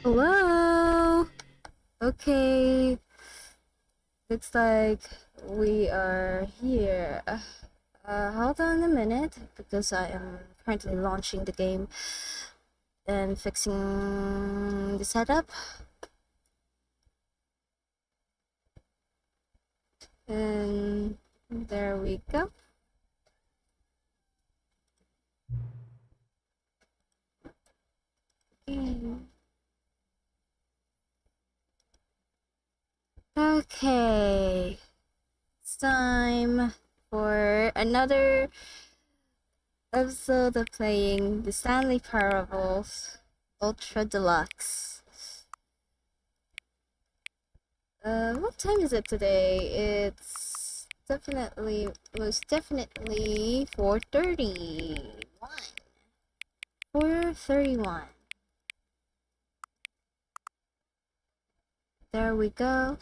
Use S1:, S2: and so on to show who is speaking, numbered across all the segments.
S1: Hello. Okay. Looks like we are here. Hold on a minute because I am currently launching the game and fixing the setup. And there we go. Okay. It's time for another episode of playing the Stanley Parable Ultra Deluxe. What time is it today? It's most definitely 4:31. 4:31. There we go.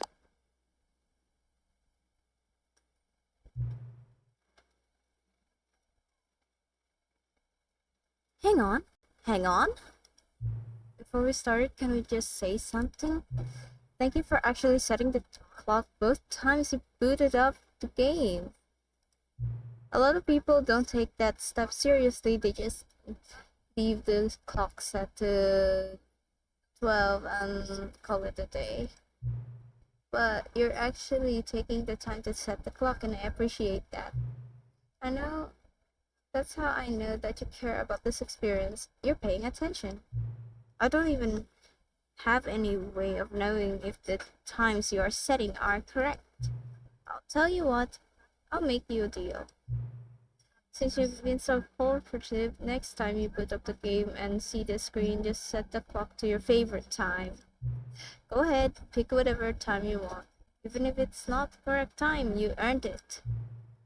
S1: Hang on. Before we start, can we just say something? Thank you for actually setting the clock both times you booted up the game. A lot of people don't take that step seriously, they just leave the clock set to 12 and call it a day. But you're actually taking the time to set the clock and I appreciate that. I know That's how I know that you care about this experience. You're paying attention. I don't even have any way of knowing if the times you are setting are correct. I'll tell you what, I'll make you a deal. Since you've been so cooperative, next time you put up the game and see the screen, just set the clock to your favorite time. Go ahead, pick whatever time you want. Even if it's not the correct time, you earned it.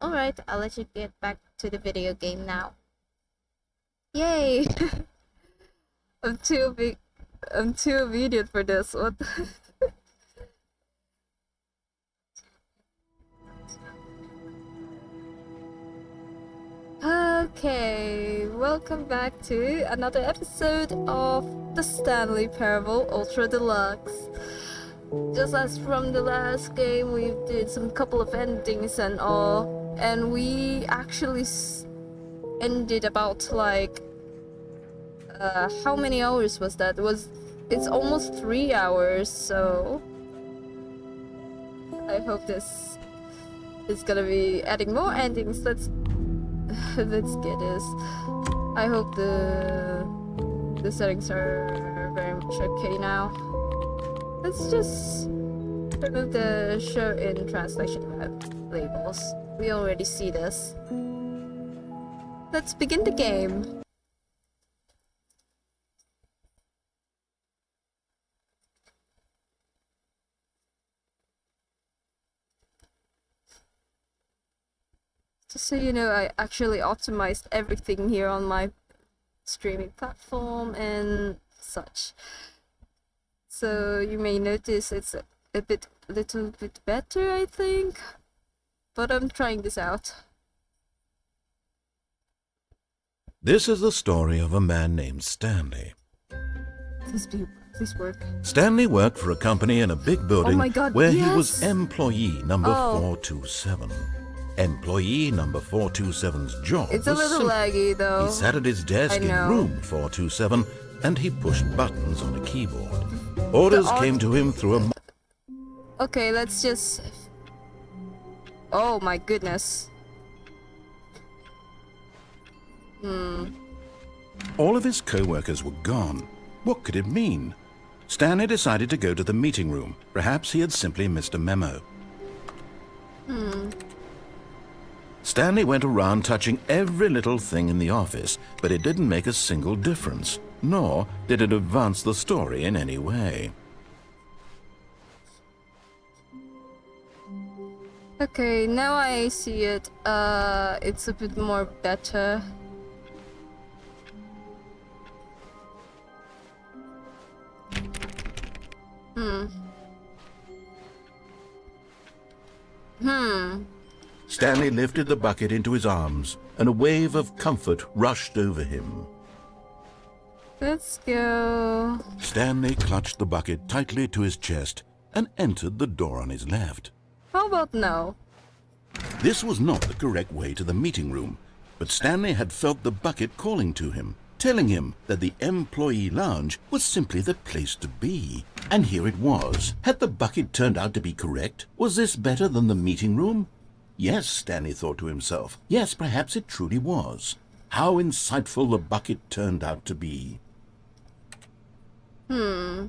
S1: Alright, I'll let you get back to the video game now. Yay! I'm too obedient for this. What? Okay, welcome back to another episode of the Stanley Parable Ultra Deluxe. Just as from the last game, we did some couple of endings and all, and we actually ended about like how many hours was that? It's almost 3 hours, so I hope this is gonna be adding more endings. Let's get this. I hope the settings are very much okay now. Let's just remove the show in translation labels. We already see this. Let's begin the game. Just so you know, I actually optimized everything here on my streaming platform and such. So you may notice it's a little bit better, I think. But I'm trying this out.
S2: This is the story of a man named Stanley.
S1: Please work.
S2: Stanley worked for a company in a big building where he was
S1: yes!
S2: employee number 427. Employee number 427's job
S1: It's a
S2: was
S1: little
S2: simple.
S1: laggy though.
S2: He sat at his desk in room 427 and he pushed buttons on a keyboard. Orders came to him through a...
S1: Okay, let's just... Oh my goodness.
S2: All of his co-workers were gone. What could it mean? Stanley decided to go to the meeting room. Perhaps he had simply missed a memo. Stanley went around touching every little thing in the office, but it didn't make a single difference, nor did it advance the story in any way.
S1: Okay, now I see it. It's a bit more better.
S2: Stanley lifted the bucket into his arms, and a wave of comfort rushed over him.
S1: Let's go.
S2: Stanley clutched the bucket tightly to his chest and entered the door on his left.
S1: How about now?
S2: This was not the correct way to the meeting room, but Stanley had felt the bucket calling to him, telling him that the employee lounge was simply the place to be. And here it was. Had the bucket turned out to be correct? Was this better than the meeting room? Yes, Stanley thought to himself. Yes, perhaps it truly was. How insightful the bucket turned out to be.
S1: I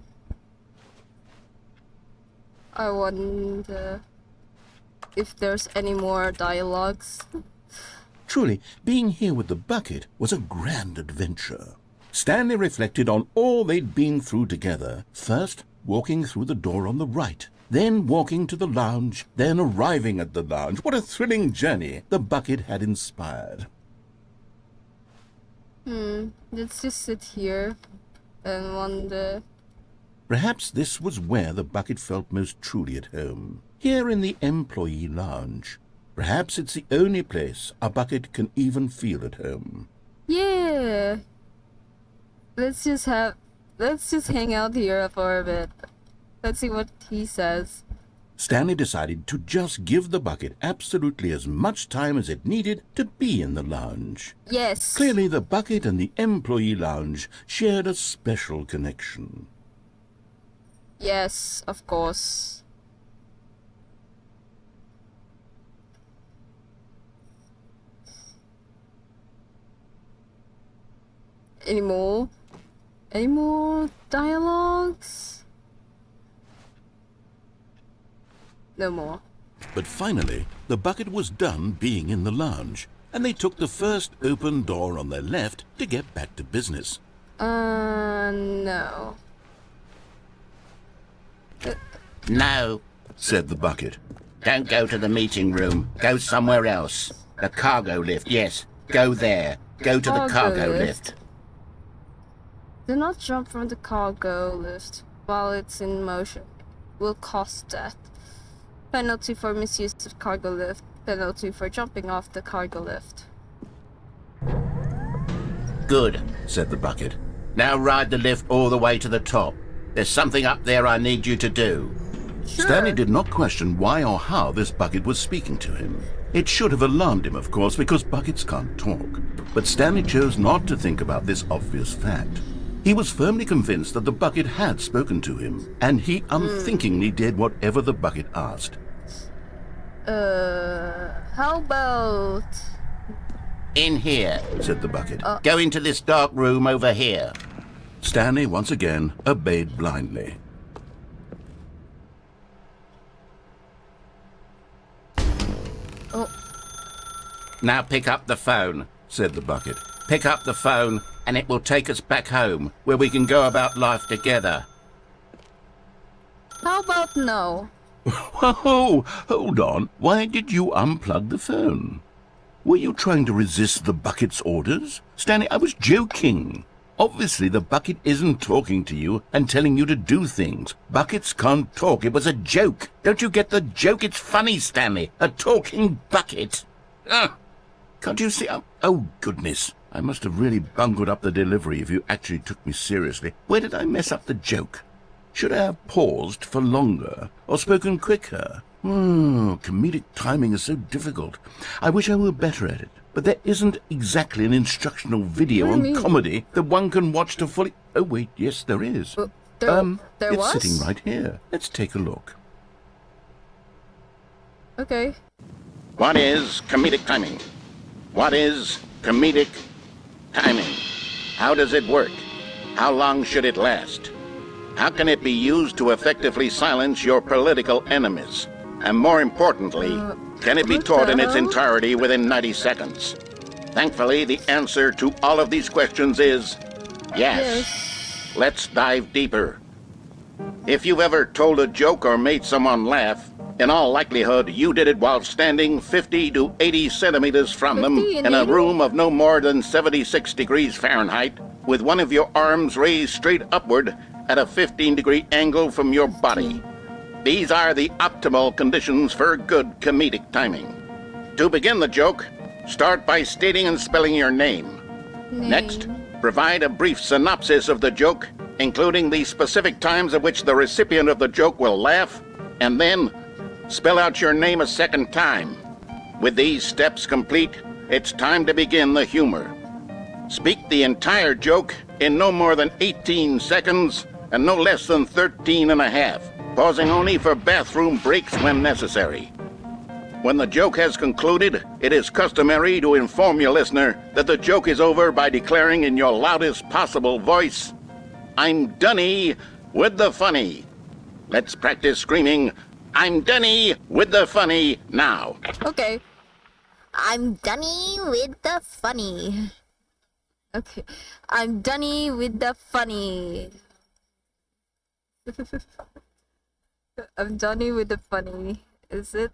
S1: wonder if there's any more dialogues.
S2: Truly, being here with the bucket was a grand adventure. Stanley reflected on all they'd been through together. First, walking through the door on the right, then walking to the lounge, then arriving at the lounge. What a thrilling journey the bucket had inspired.
S1: Let's just sit here and wonder.
S2: Perhaps this was where the bucket felt most truly at home. Here in the employee lounge. Perhaps it's the only place a bucket can even feel at home.
S1: Yeah. Let's just hang out here for a bit. Let's see what he says.
S2: Stanley decided to just give the bucket absolutely as much time as it needed to be in the lounge.
S1: Yes.
S2: Clearly, the bucket and the employee lounge shared a special connection.
S1: Yes, of course. Any more? Any more dialogues? No more.
S2: But finally, the bucket was done being in the lounge, and they took the first open door on their left to get back to business.
S1: No.
S3: No,
S2: Said the bucket.
S3: don't go to the meeting room. Go somewhere else. The cargo lift, yes. Go there. Go to the cargo lift.
S1: Do not jump from the cargo lift while it's in motion. Will cost death. Penalty for misuse of cargo lift. Penalty for jumping off the cargo lift.
S3: Good.
S2: Said the bucket.
S3: Now ride the lift all the way to the top. There's something up there I need you to do.
S1: Sure.
S2: Stanley did not question why or how this bucket was speaking to him. It should have alarmed him, of course, because buckets can't talk. But Stanley chose not to think about this obvious fact. He was firmly convinced that the bucket had spoken to him, and he unthinkingly did whatever the bucket asked.
S1: How about...
S3: In here.
S2: Said the bucket.
S3: Go into this dark room over here.
S2: Stanley once again obeyed blindly.
S1: Oh,
S3: Now pick up the phone.
S2: Said the bucket.
S3: Pick up the phone and it will take us back home, where we can go about life together.
S1: how about no?
S2: Whoa, hold on. Why did you unplug the phone? Were you trying to resist the bucket's orders? Stanley, I was joking. Obviously, the bucket isn't talking to you and telling you to do things. Buckets can't talk.
S3: It was a joke. Don't you get the joke? It's funny, Stanley. A talking bucket.
S2: Can't you see? Oh, goodness. I must have really bungled up the delivery if you actually took me seriously. Where did I mess up the joke? Should I have paused for longer or spoken quicker? Comedic timing is so difficult. I wish I were better at it. But there isn't exactly an instructional video
S1: What do you
S2: on
S1: mean?
S2: comedy that one can watch to fully... Oh, wait, yes, there is.
S1: There
S2: it's
S1: was?
S2: sitting right here. Let's take a look.
S1: Okay.
S3: What is comedic timing? What is comedic timing? How does it work? How long should it last? How can it be used to effectively silence your political enemies? And more importantly, can it be
S1: what
S3: taught
S1: the
S3: in its
S1: hell?
S3: entirety within 90 seconds? Thankfully, the answer to all of these questions is yes. Let's dive deeper. If you've ever told a joke or made someone laugh, in all likelihood, you did it while standing 50 to 80 centimeters from them
S1: 50 and
S3: in a
S1: 80?
S3: room of no more than 76 degrees Fahrenheit, with one of your arms raised straight upward at a 15-degree angle from your body. These are the optimal conditions for good comedic timing. To begin the joke, start by stating and spelling your name. Next, provide a brief synopsis of the joke, including the specific times at which the recipient of the joke will laugh, and then spell out your name a second time. With these steps complete, it's time to begin the humor. Speak the entire joke in no more than 18 seconds and no less than 13 and a half, pausing only for bathroom breaks when necessary. When the joke has concluded, it is customary to inform your listener that the joke is over by declaring in your loudest possible voice, "I'm Dunny with the funny." Let's practice screaming, "I'm Dunny with the funny" now.
S1: Okay. I'm Dunny with the funny. Okay. I'm Dunny with the funny. I'm Dunny with the funny. Is it?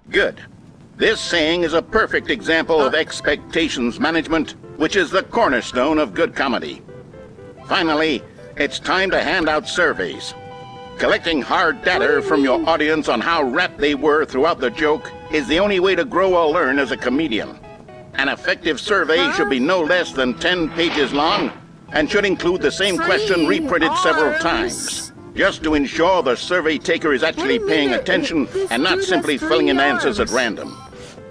S3: Good. This saying is a perfect example of expectations management, which is the cornerstone of good comedy. Finally, it's time to hand out surveys. Collecting hard data from your audience on how rapt they were throughout the joke is the only way to grow or learn as a comedian. An effective survey should be no less than 10 pages long and should include the same question reprinted several times, just to ensure the survey taker is actually
S1: Wait a
S3: paying
S1: minute,
S3: attention
S1: this
S3: and not
S1: dude
S3: simply
S1: has
S3: filling in
S1: 3
S3: answers at
S1: arms.
S3: random.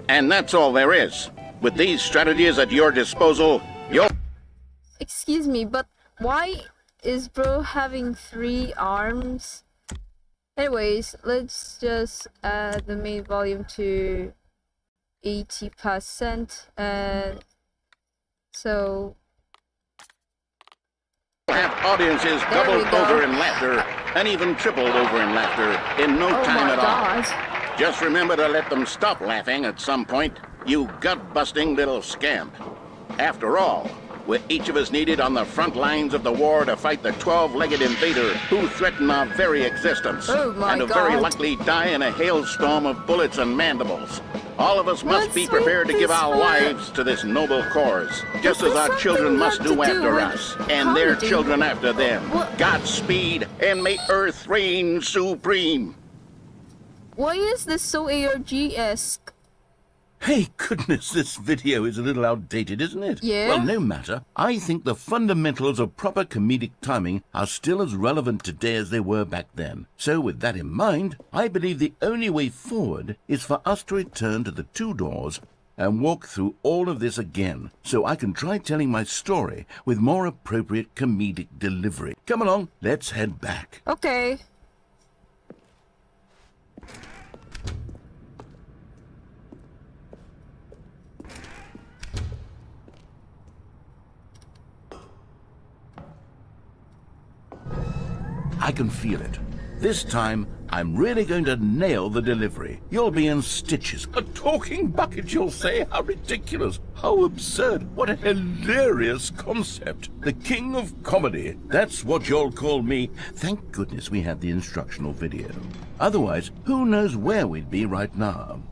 S3: And that's all there is. With these strategies at your disposal, you'll...
S1: Excuse me, but why is bro having 3 arms? Anyways, let's just add the main volume to 80%, and so
S3: have audiences
S1: There we
S3: doubled
S1: go.
S3: over in laughter and even tripled over in laughter in no
S1: Oh
S3: time
S1: my
S3: at all.
S1: god.
S3: Just remember to let them stop laughing at some point, you gut-busting little scamp. After all, we're each of us needed on the front lines of the war to fight the 12-legged invader who threaten our very existence.
S1: Oh my
S3: and to very
S1: God.
S3: likely die in a hailstorm of bullets and mandibles. All of us must
S1: What's
S3: be prepared to
S1: with
S3: give
S1: this
S3: our
S1: one?
S3: lives to this noble cause, just
S1: Does
S3: as our
S1: something
S3: children must
S1: have to
S3: do
S1: do
S3: after
S1: with
S3: us, and their
S1: comedy?
S3: children after them.
S1: What?
S3: Godspeed, and may Earth reign supreme.
S1: Why is this so ARG-esque?
S2: Hey, goodness, this video is a little outdated, isn't it?
S1: Yeah?
S2: Well, no matter. I think the fundamentals of proper comedic timing are still as relevant today as they were back then. So with that in mind, I believe the only way forward is for us to return to the two doors and walk through all of this again, so I can try telling my story with more appropriate comedic delivery. Come along, let's head back.
S1: Okay.
S2: I can feel it. This time, I'm really going to nail the delivery. You'll be in stitches. A talking bucket, you'll say? How ridiculous. How absurd. What a hilarious concept. The king of comedy. That's what you'll call me. Thank goodness we had the instructional video. Otherwise, who knows where we'd be right now.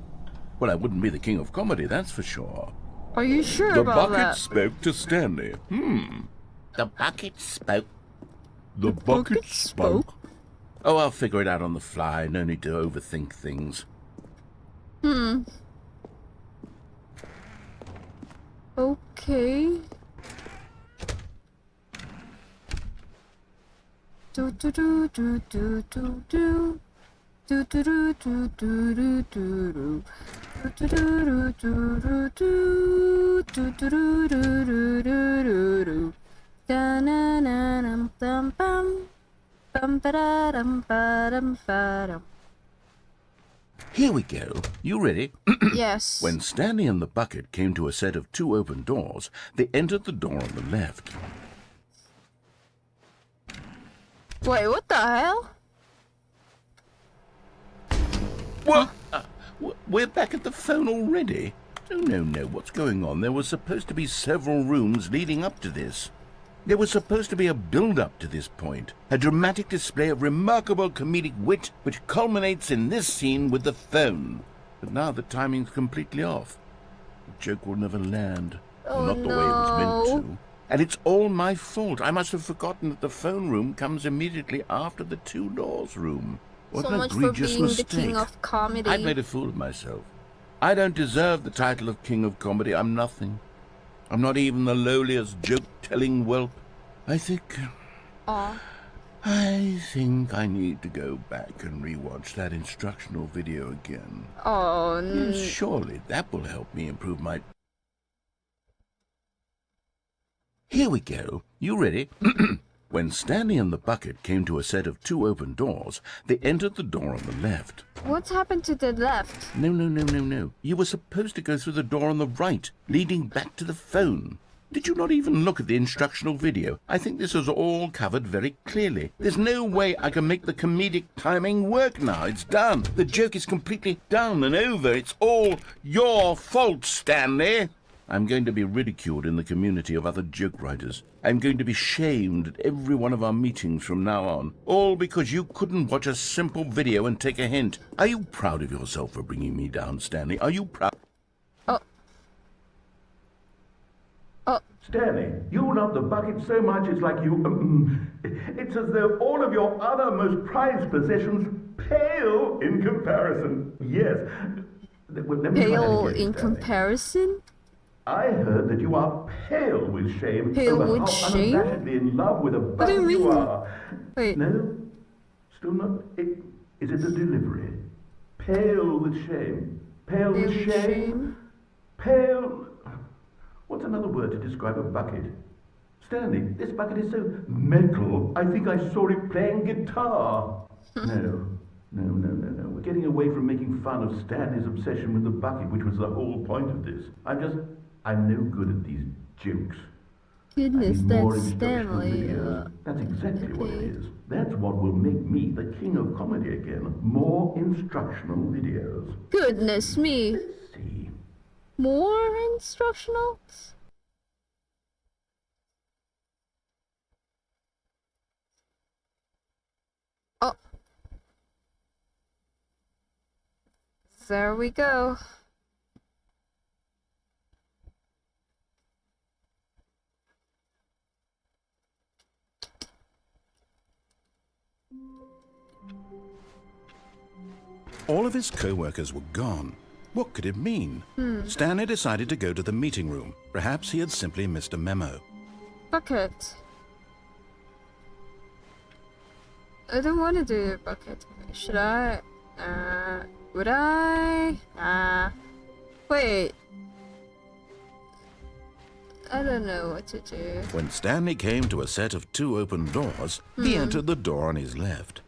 S2: Well, I wouldn't be the king of comedy, that's for sure.
S1: Are you sure
S2: The
S1: about
S2: bucket
S1: that?
S2: spoke to Stanley.
S3: The bucket spoke.
S2: The
S1: bucket spoke?
S2: Oh, I'll figure it out on the fly. No need to overthink things.
S1: Okay. Do do do do do do do. Do do do do do do do do. Do do do do do do. Do do do do do do do do. Da na na dum dum bum. Bum ba da dum ba dum ba dum.
S2: Here we go. You ready?
S1: Yes.
S2: When Stanley and the bucket came to a set of two open doors, they entered the door on the left.
S1: Wait, what the hell?
S2: What? We're back at the phone already? Oh, no. What's going on? There were supposed to be several rooms leading up to this. There was supposed to be a build-up to this point, a dramatic display of remarkable comedic wit which culminates in this scene with the phone. But now the timing's completely off. The joke will never land.
S1: Oh,
S2: Not the way it was
S1: no.
S2: meant to. And it's all my fault. I must have forgotten that the phone room comes immediately after the two doors room. What
S1: So
S2: an
S1: much for
S2: egregious
S1: being
S2: mistake.
S1: the king of comedy.
S2: I've made a fool of myself. I don't deserve the title of king of comedy. I'm nothing. I'm not even the lowliest joke-telling whelp. I think I need to go back and rewatch that instructional video again.
S1: Oh,
S2: Surely that will help me improve my... Here we go. You ready? When Stanley and the bucket came to a set of two open doors, they entered the door on the left.
S1: what's happened to the left?
S2: No. You were supposed to go through the door on the right, leading back to the phone. Did you not even look at the instructional video? I think this is all covered very clearly. There's no way I can make the comedic timing work now. It's done. The joke is completely done and over. It's all your fault, Stanley. I'm going to be ridiculed in the community of other joke writers. I'm going to be shamed at every one of our meetings from now on. All because you couldn't watch a simple video and take a hint. Are you proud of yourself for bringing me down, Stanley? Are you proud?
S4: Stanley, you love the bucket so much it's like you... it's as though all of your other most prized possessions pale in comparison. Yes. Well, let me try that
S1: Pale
S4: again,
S1: in
S4: Stanley.
S1: comparison?
S4: I heard that you are pale with shame
S1: Pale
S4: over
S1: with
S4: how
S1: shame?
S4: unabashedly in love with a
S1: What do you
S4: bucket you
S1: mean?
S4: are.
S1: Wait.
S4: No? Still not? Is it the delivery? Pale with shame. Pale with
S1: Pale with
S4: shame?
S1: shame?
S4: Pale... What's another word to describe a bucket? Stanley, this bucket is so metal, I think I saw it playing guitar. No. We're getting away from making fun of Stanley's obsession with the bucket, which was the whole point of this. I'm no good at these jokes.
S1: Goodness,
S4: I need more
S1: that's
S4: instructional
S1: Stanley.
S4: videos. That's exactly what it
S1: okay.
S4: is. That's what will make me the king of comedy again. More instructional videos.
S1: Goodness me.
S4: Let's see.
S1: More instructional? Oh. There we go.
S2: All of his co-workers were gone. What could it mean? Stanley decided to go to the meeting room. Perhaps he had simply missed a memo.
S1: Bucket. I don't want to do a bucket. Should I? Would I? Wait. I don't know what to do.
S2: When Stanley came to a set of 2 open doors, he entered the door on his left.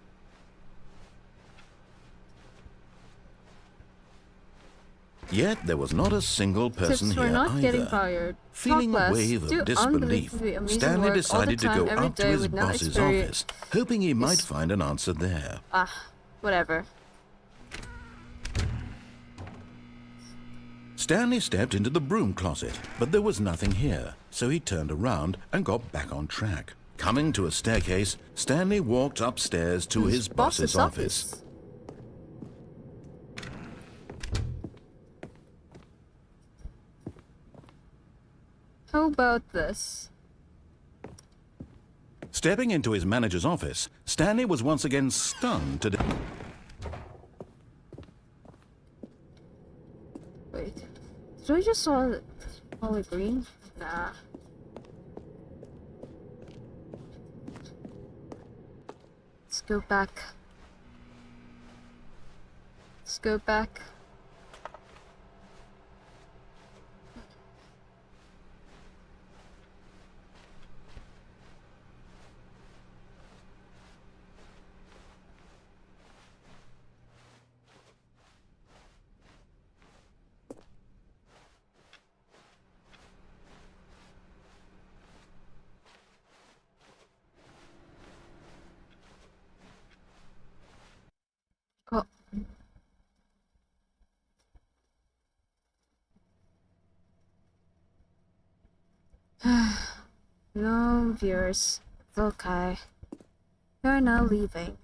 S2: Yet there was not a single person
S1: Tips for
S2: here
S1: not getting
S2: either.
S1: fired.
S2: Feeling
S1: Talk
S2: a
S1: less,
S2: wave
S1: do
S2: of disbelief,
S1: unbelievably amazing
S2: Stanley
S1: work
S2: decided
S1: all the
S2: to
S1: time,
S2: go
S1: every
S2: up to
S1: day
S2: his
S1: with no
S2: boss's
S1: experience.
S2: office, hoping he might find an answer there.
S1: Whatever.
S2: Stanley stepped into the broom closet, but there was nothing here, so he turned around and got back on track. Coming to a staircase, Stanley walked upstairs to his boss's office.
S1: How about this?
S2: Stepping into his manager's office, Stanley was once again stunned to death.
S1: Wait. Did I just saw Holly Green? Nah. Let's go back. Let's go back. Oh. No viewers. It's okay. You're now leaving.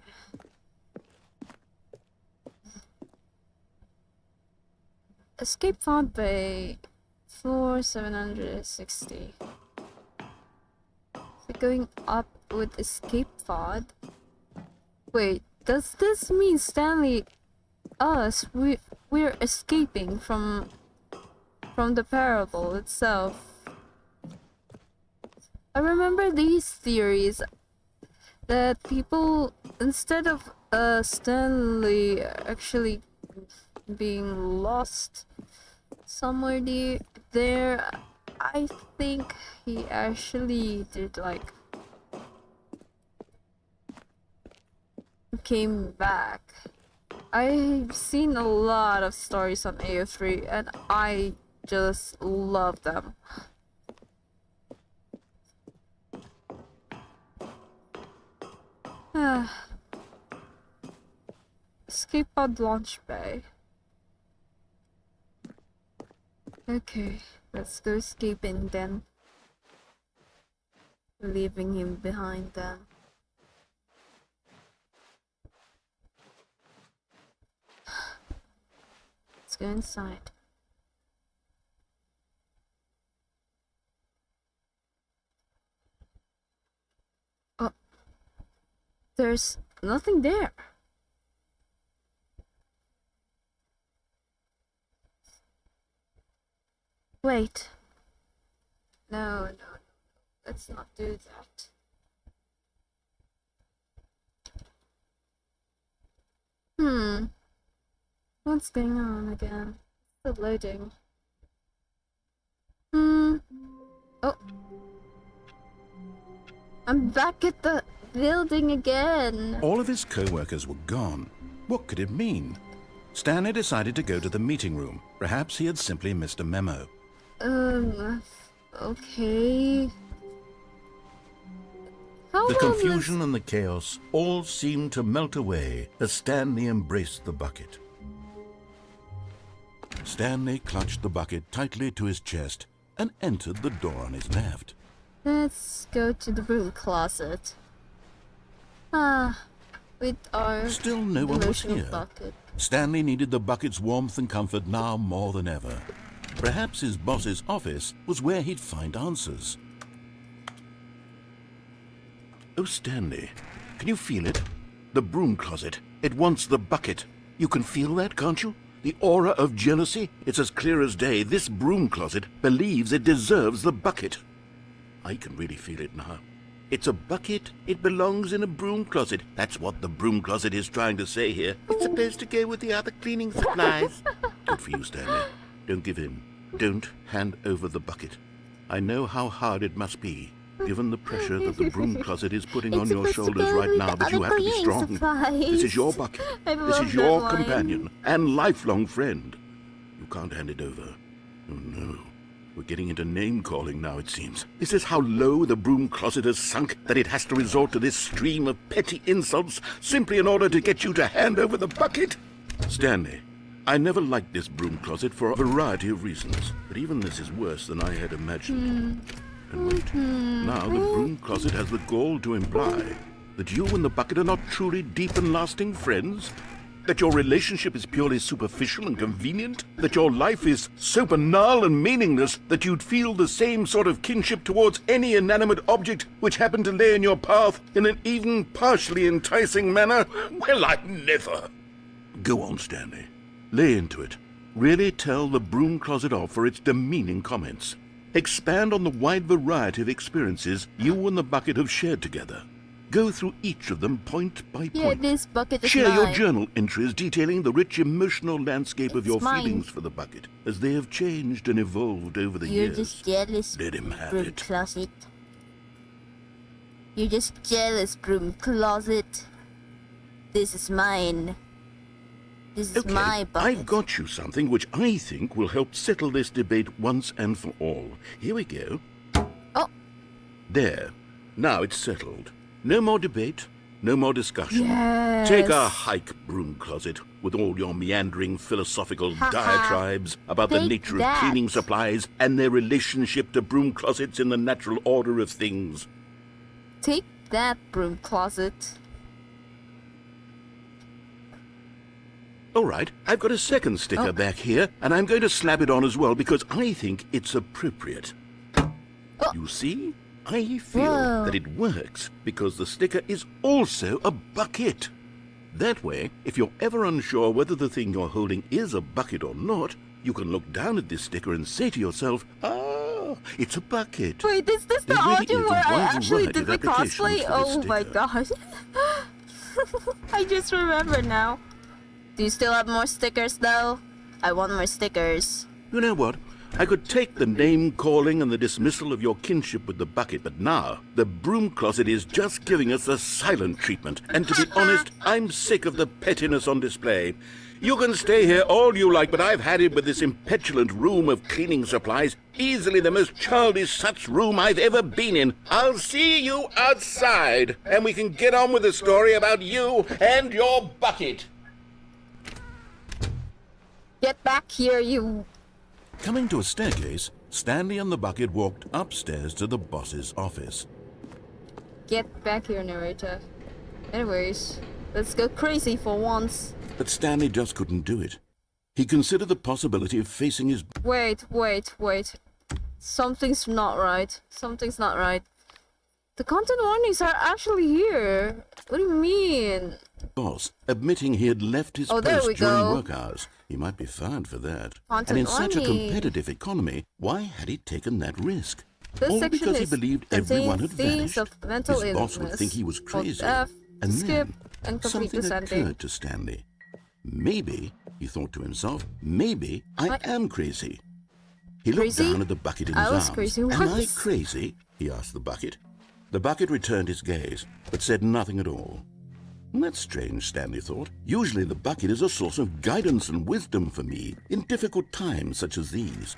S1: Escape found by floor 760. So going up with escape pod. Wait, does this mean Stanley, we're escaping from the parable itself? I remember these theories that people, instead of Stanley actually being lost somewhere there, I think he actually did like came back. I've seen a lot of stories on AO3 and I just love them. Escape pod launch bay. Okay, let's go escaping then. Leaving him behind then. Let's go inside. Oh, there's nothing there. Wait. No, let's not do that. What's going on again? Still loading. Oh. I'm back at the building again.
S2: All of his co-workers were gone. What could it mean? Stanley decided to go to the meeting room. Perhaps he had simply missed a memo.
S1: Okay. How
S2: The
S1: long
S2: confusion and the chaos all seemed to melt away as Stanley embraced the bucket. Stanley clutched the bucket tightly to his chest and entered the door on his left.
S1: Let's go to the broom closet. With our
S2: Still no one was
S1: devotional
S2: here.
S1: bucket.
S2: Stanley needed the bucket's warmth and comfort now more than ever. Perhaps his boss's office was where he'd find answers. Oh, Stanley, can you feel it? The broom closet. It wants the bucket. You can feel that, can't you? The aura of jealousy? It's as clear as day. This broom closet believes it deserves the bucket. I can really feel it now. It's a bucket. It belongs in a broom closet. That's what the broom closet is trying to say here. It's supposed to go with the other cleaning supplies. Good for you, Stanley. Don't give in. Don't hand over the bucket. I know how hard it must be, given the pressure that the broom closet is putting on your shoulders right now, but you have to be strong. This is your bucket. This is your companion and lifelong friend. You can't hand it over. Oh, no. We're getting into name-calling now, it seems. Is this how low the broom closet has sunk, that it has to resort to this stream of petty insults simply in order to get you to hand over the bucket? Stanley, I never liked this broom closet for a variety of reasons, but even this is worse than I had imagined. And wait, now the broom closet has the gall to imply that you and the bucket are not truly deep and lasting friends? That your relationship is purely superficial and convenient? That your life is so banal and meaningless that you'd feel the same sort of kinship towards any inanimate object which happened to lay in your path in an even partially enticing manner? Well, I never. Go on, Stanley. Lay into it. Really tell the broom closet off for its demeaning comments. Expand on the wide variety of experiences you and the bucket have shared together. Go through each of them point by point.
S1: Yeah, this bucket is
S2: Share
S1: mine.
S2: your journal entries detailing the rich emotional landscape of
S1: It's
S2: your
S1: mine.
S2: feelings for the bucket as they have changed and evolved over the
S1: You're
S2: years.
S1: just jealous,
S2: Let him have
S1: broom
S2: it.
S1: closet. You're just jealous, broom closet. This is mine. This is
S2: Okay,
S1: my bucket.
S2: I've got you something which I think will help settle this debate once and for all. Here we go.
S1: Oh.
S2: There. Now it's settled. No more debate, no more discussion.
S1: Yes.
S2: Take a hike, broom closet, with all your meandering philosophical
S1: Ha ha.
S2: diatribes about the
S1: Take
S2: nature
S1: that.
S2: of cleaning supplies and their relationship to broom closets in the natural order of things.
S1: Take that, broom closet.
S2: All right, I've got a second sticker back here, and I'm going to slap it on as well because I think it's appropriate. You see? I feel
S1: Whoa.
S2: that it works because the sticker is also a bucket. That way, if you're ever unsure whether the thing you're holding is a bucket or not, you can look down at this sticker and say to yourself, ah, it's a bucket.
S1: Wait, is this the
S2: There really
S1: audio
S2: is a
S1: where I
S2: wide
S1: actually
S2: variety
S1: did the
S2: of applications
S1: cosplay?
S2: for this
S1: Oh my
S2: sticker.
S1: gosh. I just remember now. Do you still have more stickers though? I want more stickers.
S2: You know what? I could take the name-calling and the dismissal of your kinship with the bucket, but now the broom closet is just giving us the silent treatment. And to be honest, I'm sick of the pettiness on display. You can stay here all you like, but I've had it with this impetulant room of cleaning supplies. Easily the most childish such room I've ever been in. I'll see you outside, and we can get on with the story about you and your bucket.
S1: Get back here, you...
S2: Coming to a staircase, Stanley and the bucket walked upstairs to the boss's office.
S1: Get back here, narrator. Anyways, let's go crazy for once.
S2: But Stanley just couldn't do it. He considered the possibility of facing his
S1: Wait. Something's not right. Something's not right. The content warnings are actually here. What do you mean?
S2: boss, admitting he had left his
S1: Oh, there
S2: post
S1: we
S2: during
S1: go.
S2: work hours. He might be fired for that.
S1: Content
S2: And in such a
S1: warning.
S2: competitive economy, why had he taken that risk?
S1: This
S2: All
S1: section
S2: because he
S1: is
S2: believed everyone had
S1: contains
S2: vanished.
S1: themes of mental
S2: His boss would
S1: illness.
S2: think he was
S1: Hold
S2: crazy.
S1: F,
S2: And
S1: skip,
S2: then
S1: and complete
S2: something
S1: the sentence.
S2: occurred to Stanley. Maybe, he thought to himself, maybe I
S1: What?
S2: am crazy. He looked
S1: Crazy?
S2: down at the bucket in
S1: I
S2: his
S1: was
S2: arms.
S1: crazy
S2: Am I
S1: once.
S2: crazy? He asked the bucket. The bucket returned his gaze, but said nothing at all. That's strange, Stanley thought. Usually the bucket is a source of guidance and wisdom for me in difficult times such as these.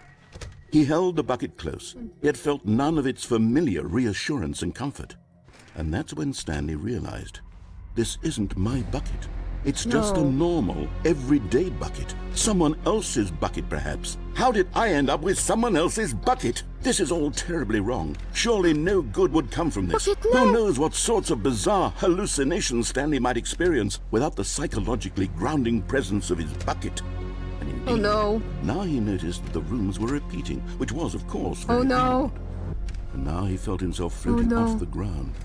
S2: He held the bucket close, yet felt none of its familiar reassurance and comfort. And that's when Stanley realized, this isn't my bucket. It's just a
S1: No.
S2: normal, everyday bucket. Someone else's bucket, perhaps. How did I end up with someone else's bucket? This is all terribly wrong. Surely no good would come from this.
S1: Bucket, no.
S2: Who knows what sorts of bizarre hallucinations Stanley might experience without the psychologically grounding presence of his bucket. And indeed,
S1: Oh no.
S2: now he noticed that the rooms were repeating, which was, of course,
S1: Oh
S2: very
S1: no.
S2: odd. And now he felt himself floating
S1: no.
S2: off the ground.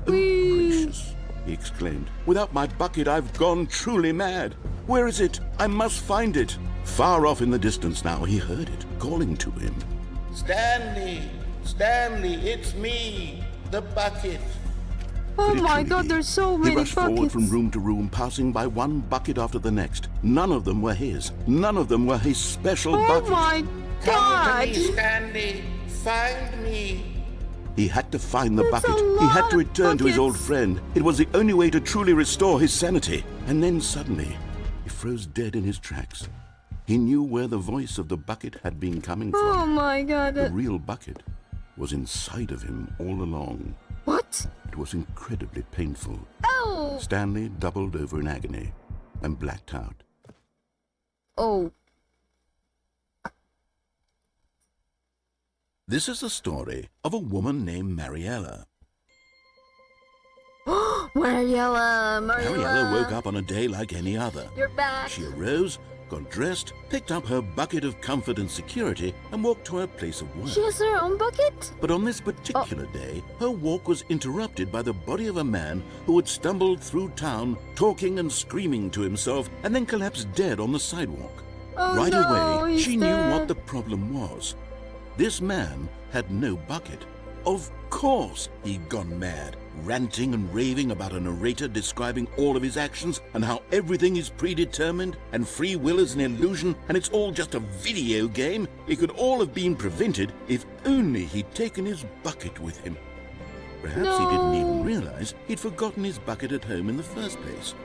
S2: Oh,
S1: Whee!
S2: gracious, he exclaimed. Without my bucket, I've gone truly mad. Where is it? I must find it. Far off in the distance now, he heard it, calling to him.
S3: Stanley! Stanley, it's me, the bucket.
S1: Oh
S2: Could it
S1: my
S2: truly
S1: god,
S2: be?
S1: there's so
S2: He
S1: many
S2: rushed forward
S1: buckets.
S2: from room to room, passing by one bucket after the next. None of them were his. None of them were his special
S1: Oh
S2: bucket.
S1: my
S3: Come to
S1: god.
S3: me, Stanley. Find me.
S2: He had to find the
S1: That's
S2: bucket.
S1: a
S2: He had
S1: lot
S2: to
S1: of
S2: return to his old
S1: buckets.
S2: friend. It was the only way to truly restore his sanity. And then suddenly, he froze dead in his tracks. He knew where the voice of the bucket had been coming
S1: Oh
S2: from.
S1: my god.
S2: The real bucket was inside of him all along.
S1: What?
S2: It was incredibly painful.
S1: Oh.
S2: Stanley doubled over in agony and blacked out.
S1: Oh.
S2: This is the story of a woman named Mariella.
S1: Mariella.
S2: Mariella woke up on a day like any other.
S1: You're back.
S2: She arose, got dressed, picked up her bucket of comfort and security, and walked to her place of work.
S1: She has her own bucket?
S2: But on this particular day, her walk was interrupted by the body of a man who had stumbled through town, talking and screaming to himself, and then collapsed dead on the sidewalk.
S1: Oh
S2: Right
S1: no,
S2: away,
S1: he's
S2: she knew
S1: dead.
S2: what the problem was. This man had no bucket. Of course he'd gone mad, ranting and raving about a narrator describing all of his actions and how everything is predetermined and free will is an illusion and it's all just a video game. It could all have been prevented if only he'd taken his bucket with him. Perhaps he didn't even
S1: No.
S2: realize he'd forgotten his bucket at home in the first place.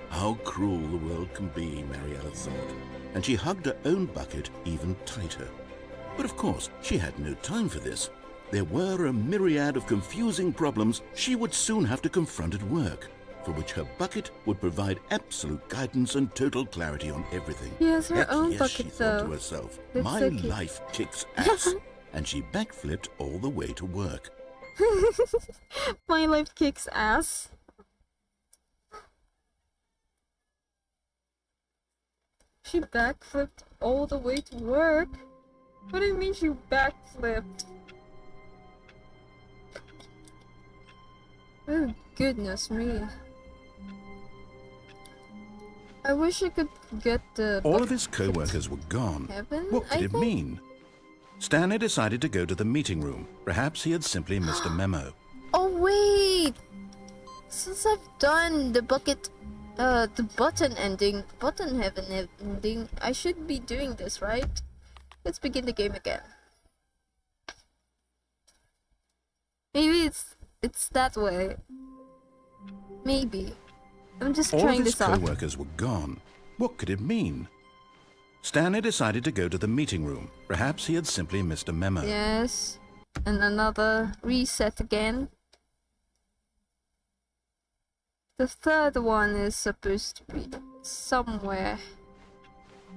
S2: How cruel the world can be, Mariella thought, and she hugged her own bucket even tighter. But of course, she had no time for this. There were a myriad of confusing problems she would soon have to confront at work, for which her bucket would provide absolute guidance and total clarity on everything.
S1: She has her
S2: Heck
S1: own
S2: yes,
S1: bucket,
S2: she thought to
S1: though.
S2: herself.
S1: That's
S2: My
S1: so cute.
S2: life kicks ass. And she backflipped all the way to work.
S1: My life kicks ass. She backflipped all the way to work? What do you mean she backflipped? Oh, goodness me. I wish I could get the
S2: All of
S1: bucket
S2: his co-workers were gone.
S1: heaven,
S2: What could
S1: I
S2: it
S1: think?
S2: mean? Stanley decided to go to the meeting room. Perhaps he had simply missed a memo.
S1: Oh wait! Since I've done the button heaven ending, I should be doing this, right? Let's begin the game again. Maybe it's that way. Maybe. I'm just
S2: All of
S1: trying
S2: his
S1: this out.
S2: co-workers were gone. What could it mean? Stanley decided to go to the meeting room. Perhaps he had simply missed a memo.
S1: Yes. And another reset again. The third one is supposed to be somewhere.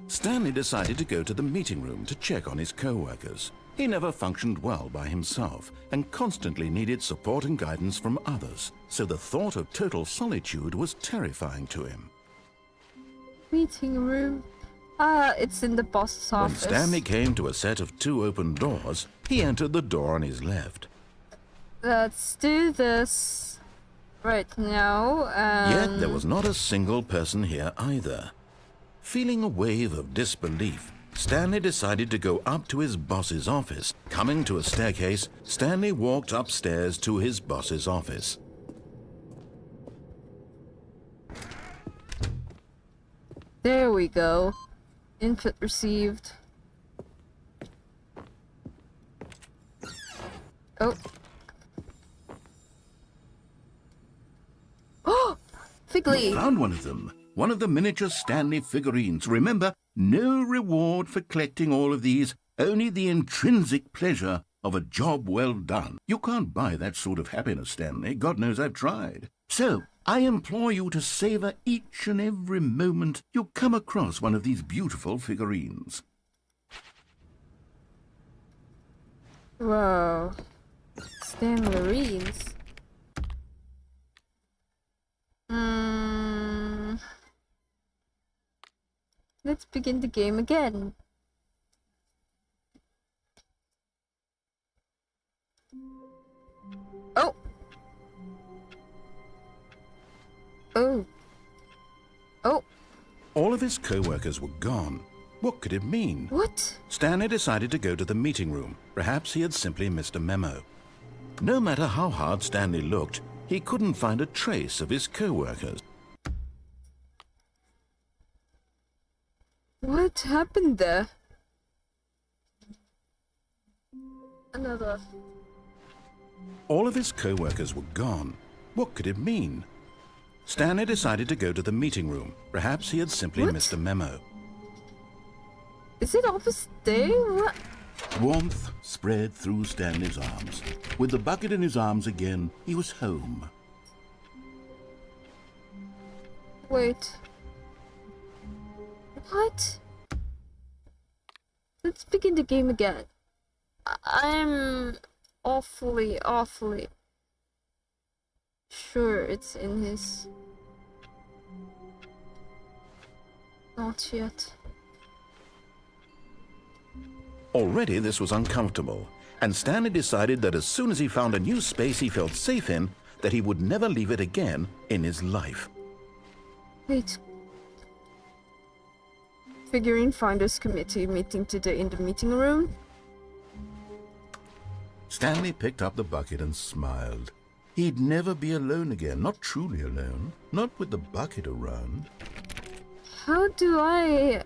S2: Stanley decided to go to the meeting room to check on his co-workers. He never functioned well by himself and constantly needed support and guidance from others, so the thought of total solitude was terrifying to him.
S1: Meeting room. It's in the boss's
S2: When
S1: office.
S2: Stanley came to a set of 2 open doors, he entered the door on his left.
S1: Let's do this right now.
S2: Yet there was not a single person here either. Feeling a wave of disbelief, Stanley decided to go up to his boss's office. Coming to a staircase, Stanley walked upstairs to his boss's office.
S1: There we go. Input received. Oh. Oh! Figley!
S2: Found one of them. One of the miniature Stanley figurines. Remember, no reward for collecting all of these, only the intrinsic pleasure of a job well done. You can't buy that sort of happiness, Stanley. God knows I've tried. So, I implore you to savor each and every moment you come across one of these beautiful figurines.
S1: Whoa. Stanleys. Let's begin the game again. Oh! Oh. Oh.
S2: All of his co-workers were gone. What could it mean?
S1: What?
S2: Stanley decided to go to the meeting room. Perhaps he had simply missed a memo. No matter how hard Stanley looked, he couldn't find a trace of his co-workers.
S1: What happened there? Another.
S2: All of his co-workers were gone. What could it mean? Stanley decided to go to the meeting room. Perhaps he had simply
S1: What?
S2: missed a memo.
S1: Is it opposite day? What?
S2: Warmth spread through Stanley's arms. With the bucket in his arms again, he was home.
S1: Wait. What? Let's begin the game again. I'm awfully sure it's in his... Not yet.
S2: Already this was uncomfortable, and Stanley decided that as soon as he found a new space he felt safe in, that he would never leave it again in his life.
S1: Wait. Figurine Finders Committee meeting today in the meeting room?
S2: Stanley picked up the bucket and smiled. He'd never be alone again, not truly alone, not with the bucket around.
S1: How do I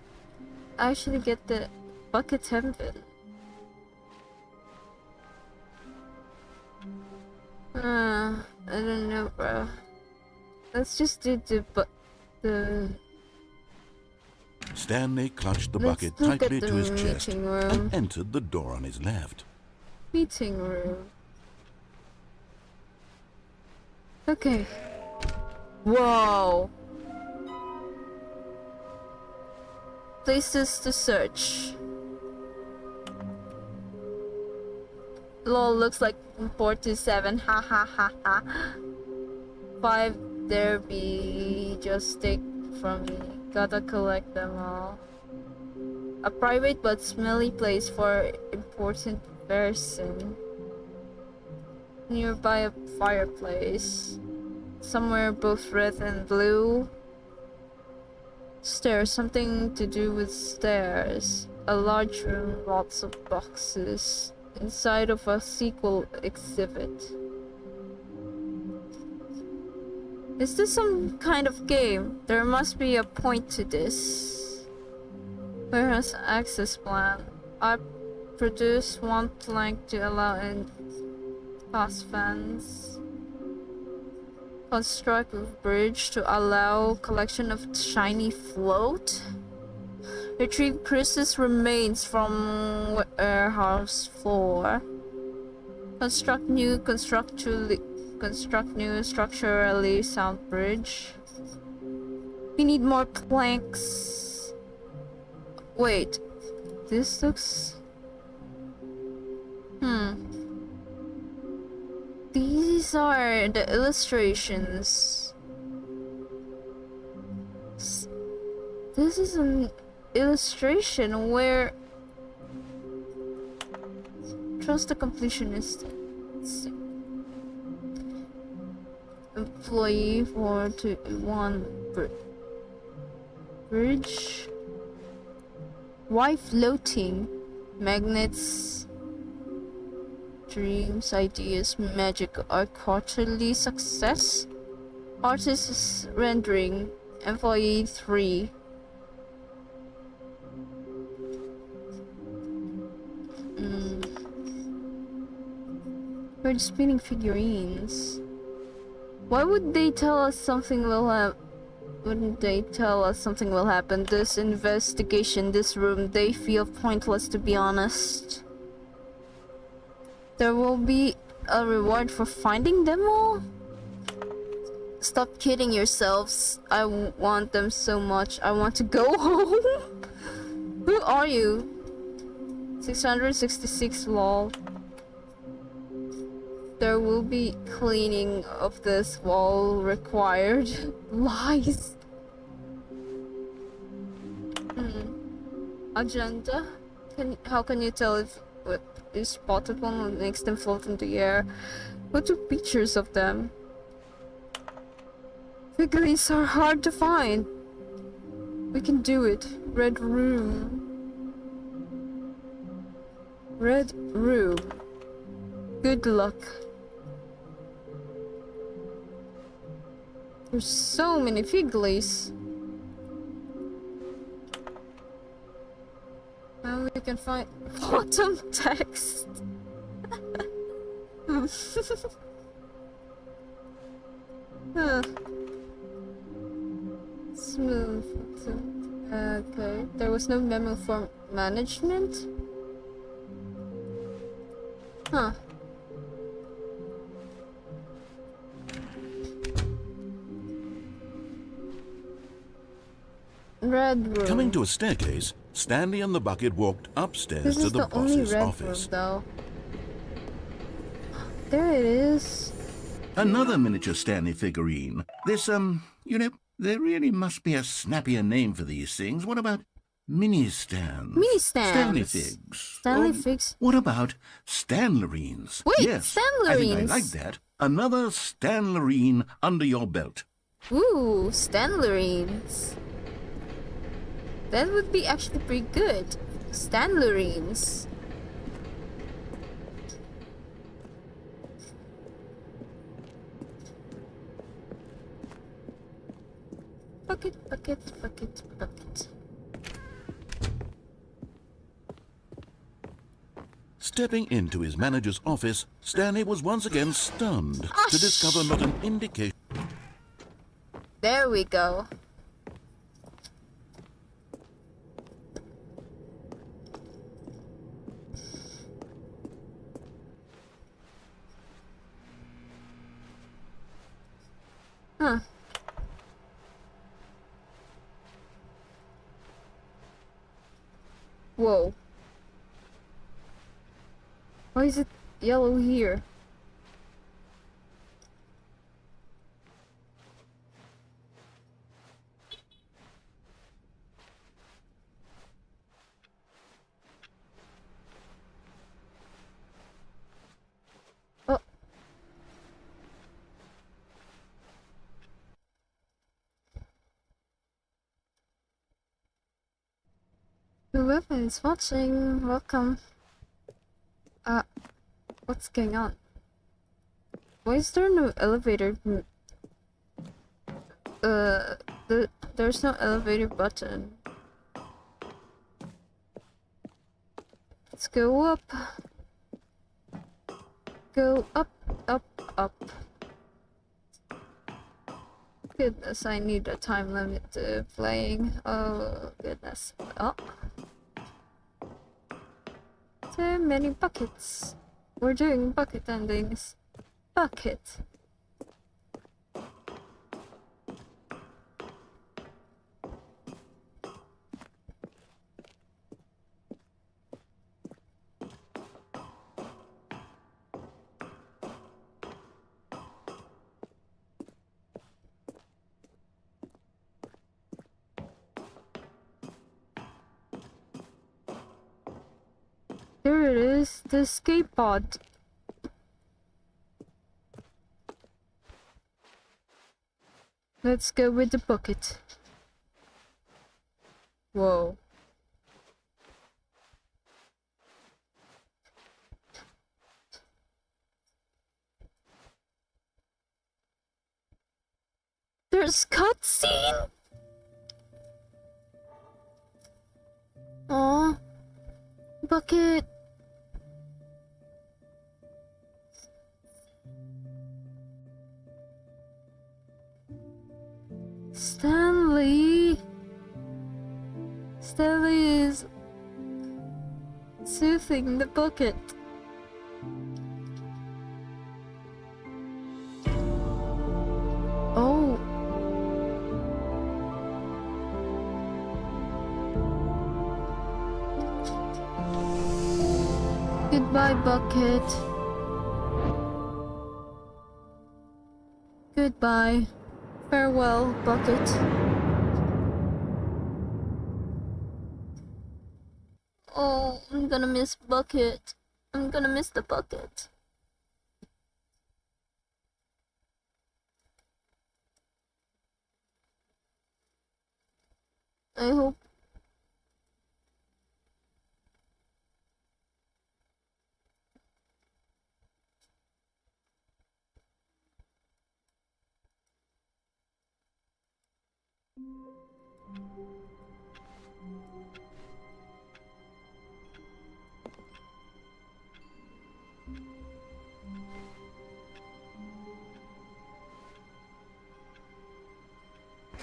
S1: actually get the bucket heaven? I don't know, bro. Let's just do the
S2: Stanley clutched the
S1: Let's
S2: bucket
S1: look
S2: tightly
S1: at the
S2: to his chest
S1: meeting room.
S2: and entered the door on his left.
S1: Meeting room. Okay. Whoa. Places to search. Lol, looks like 4 to 7. Ha ha ha ha. 5 there be. Just take from me. Gotta collect them all. A private but smelly place for important person. Nearby a fireplace. Somewhere both red and blue. Stairs, something to do with stairs. A large room, lots of boxes. Inside of a sequel exhibit. Is this some kind of game? There must be a point to this. Warehouse access plan. I produce one plank to allow in pass fans. Construct a bridge to allow collection of shiny float. Retrieve Chris's remains from warehouse floor. Construct new structurally sound bridge. We need more planks. Wait, this looks... These are the illustrations. This is an illustration where... Trust the completionist. Let's see. Employee 4 to 1 bridge. Why floating? Magnets, dreams, ideas, magic are quarterly success. Artist's rendering. Employee 3. We're spinning figurines. Why would they tell us something will happen? Wouldn't they tell us something will happen? This investigation, this room, they feel pointless, to be honest. There will be a reward for finding them all? Stop kidding yourselves. I want them so much. I want to go home. Who are you? 666 lol. There will be cleaning of this wall required. Lies. Agenda? How can you tell if what is spotted one what makes them float in the air? What are pictures of them? Figurines are hard to find. We can do it. Red room. Red room. Good luck. There's so many figurines. Now we can find bottom text. Huh. Smooth. Okay. There was no memo for management? Huh. Red room.
S2: Coming to a staircase, Stanley and the bucket walked upstairs
S1: This
S2: to
S1: is
S2: the
S1: the only
S2: boss's
S1: red
S2: office.
S1: room, though. There it is.
S2: Another miniature Stanley figurine. This, you know, there really must be a snappier name for these things. What about mini stands?
S1: Mini stands.
S2: Stanley figs.
S1: Stanley
S2: Or
S1: figs.
S2: What about Stanlerines?
S1: Wait,
S2: yes, I think I
S1: Stanlerines.
S2: like that. Another Stanlerine under your belt.
S1: Ooh, Stanlerines. That would be actually pretty good. Stanlerines. Bucket, bucket, bucket, bucket.
S2: Stepping into his manager's office, Stanley was once again stunned to discover not an indication.
S1: There we go. Huh. Whoa. Why is it yellow here? Oh. Whoever is watching, welcome. What's going on? Why is there no elevator? There's no elevator button. Let's go up. Go up, up, up. Goodness, I need a time limit to playing. Oh, goodness. Oh. So many buckets. We're doing bucket endings. Bucket. There it is, the escape pod. Let's go with the bucket. Whoa. There's cutscene. Aw. Bucket. Stanley. Stanley is soothing the bucket. Goodbye, bucket. Goodbye. Farewell, bucket. Oh, I'm gonna miss bucket. I'm gonna miss the bucket. I hope.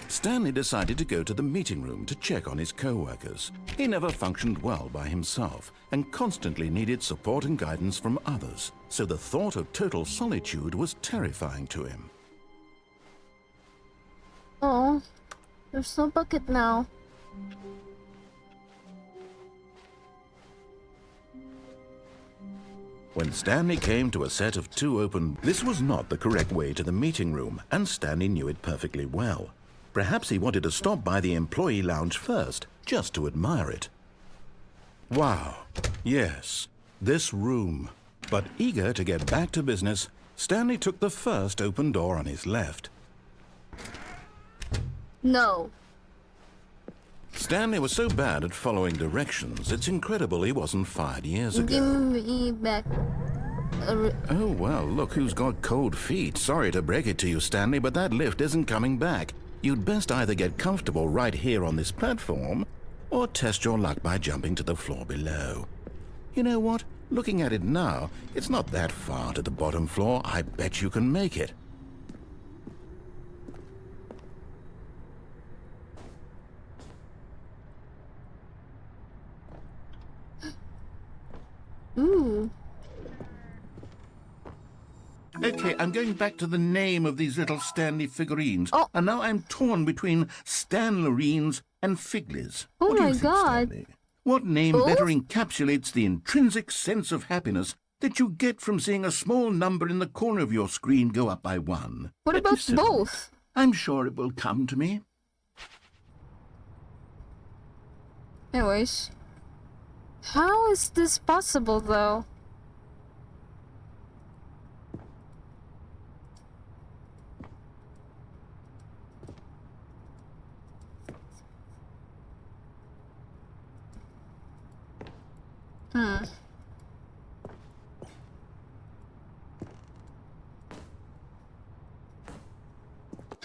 S2: Stanley decided to go to the meeting room to check on his co-workers. He never functioned well by himself and constantly needed support and guidance from others, so the thought of total solitude was terrifying to him.
S1: Oh, there's no bucket now.
S2: When Stanley came to a set of 2 open, this was not the correct way to the meeting room, and Stanley knew it perfectly well. Perhaps he wanted to stop by the employee lounge first, just to admire it. Wow, yes, this room. But eager to get back to business, Stanley took the first open door on his left.
S1: No.
S2: Stanley was so bad at following directions, it's incredible he wasn't fired years ago.
S1: Give me back.
S2: Oh, well, look who's got cold feet. Sorry to break it to you, Stanley, but that lift isn't coming back. You'd best either get comfortable right here on this platform, or test your luck by jumping to the floor below. You know what? Looking at it now, it's not that far to the bottom floor. I bet you can make it.
S1: Ooh.
S2: Okay, I'm going back to the name of these little Stanley figurines.
S1: Oh.
S2: And now I'm torn between Stanlerines and Figlies.
S1: Oh
S2: What do you
S1: my
S2: think,
S1: God.
S2: Stanley? What name
S1: Both?
S2: better encapsulates the intrinsic sense of happiness that you get from seeing a small number in the corner of your screen go up by 1?
S1: What
S2: Let me
S1: about
S2: settle it.
S1: both?
S2: I'm sure it will come to me.
S1: Anyways. How is this possible, though?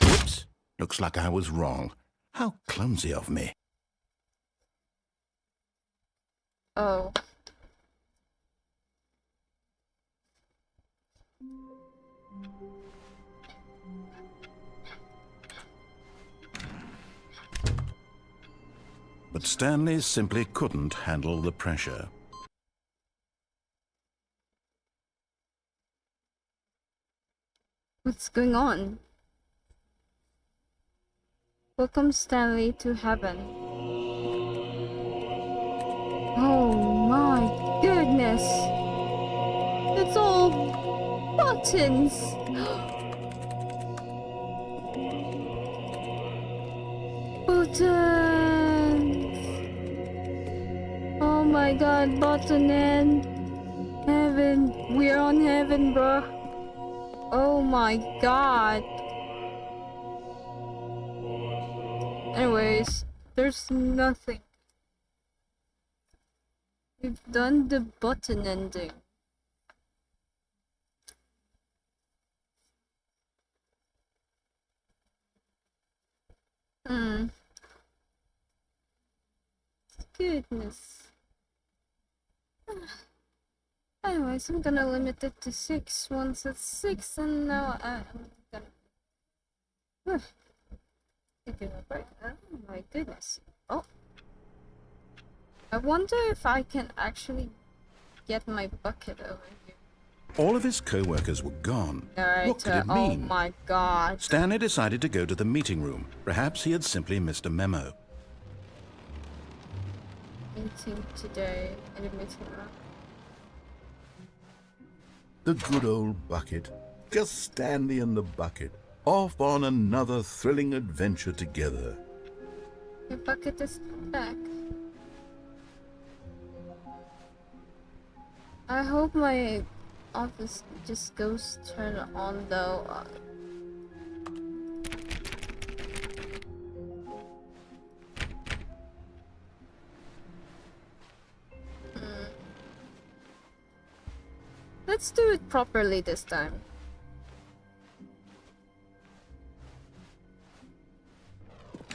S2: Whoops. Looks like I was wrong. How clumsy of me.
S1: Oh.
S2: But Stanley simply couldn't handle the pressure.
S1: What's going on? Welcome, Stanley, to heaven. Oh my goodness! It's all buttons! Buttons! Oh my god, button and heaven. We're on heaven, bro. Oh my god. Anyways, there's nothing. We've done the button ending. Goodness. Anyways, I'm gonna limit it to 6 once it's 6, and now I'm gonna... Taking a break. Oh my goodness. Oh. I wonder if I can actually get my bucket over here.
S2: All of his co-workers were gone. What could
S1: Narrator,
S2: it mean?
S1: oh my god.
S2: Stanley decided to go to the meeting room. Perhaps he had simply missed a memo.
S1: Meeting today in the meeting room.
S2: The good old bucket. Just Stanley and the bucket, off on another thrilling adventure together.
S1: Your bucket is back. I hope my office just goes turn on though. Let's do it properly this time.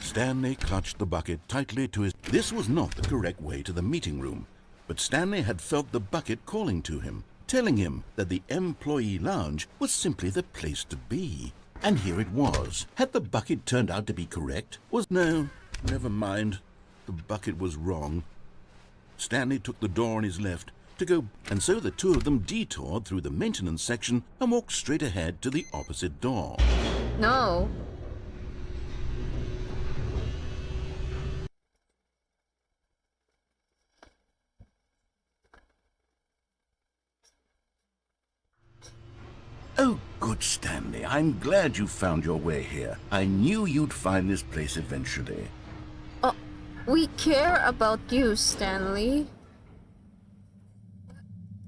S2: Stanley clutched the bucket tightly to his... This was not the correct way to the meeting room, but Stanley had felt the bucket calling to him, telling him that the employee lounge was simply the place to be. And here it was. Had the bucket turned out to be correct? No, never mind. The bucket was wrong. Stanley took the door on his left to go, and so the two of them detoured through the maintenance section and walked straight ahead to the opposite door.
S1: No.
S2: Oh, good, Stanley. I'm glad you found your way here. I knew you'd find this place eventually.
S1: We care about you, Stanley.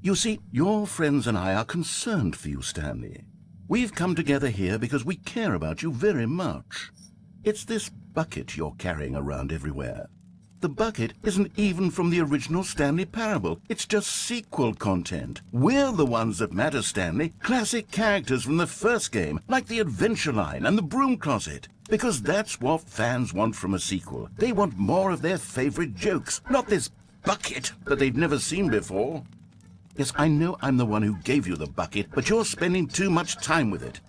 S2: You see, your friends and I are concerned for you, Stanley. We've come together here because we care about you very much. It's this bucket you're carrying around everywhere. The bucket isn't even from the original Stanley Parable. It's just sequel content. We're the ones that matter, Stanley. Classic characters from the first game, like the Adventure Line and the Broom Closet. Because that's what fans want from a sequel. They want more of their favorite jokes, not this bucket that they've never seen before. Yes, I know I'm the one who gave you the bucket, but you're spending too much time with it.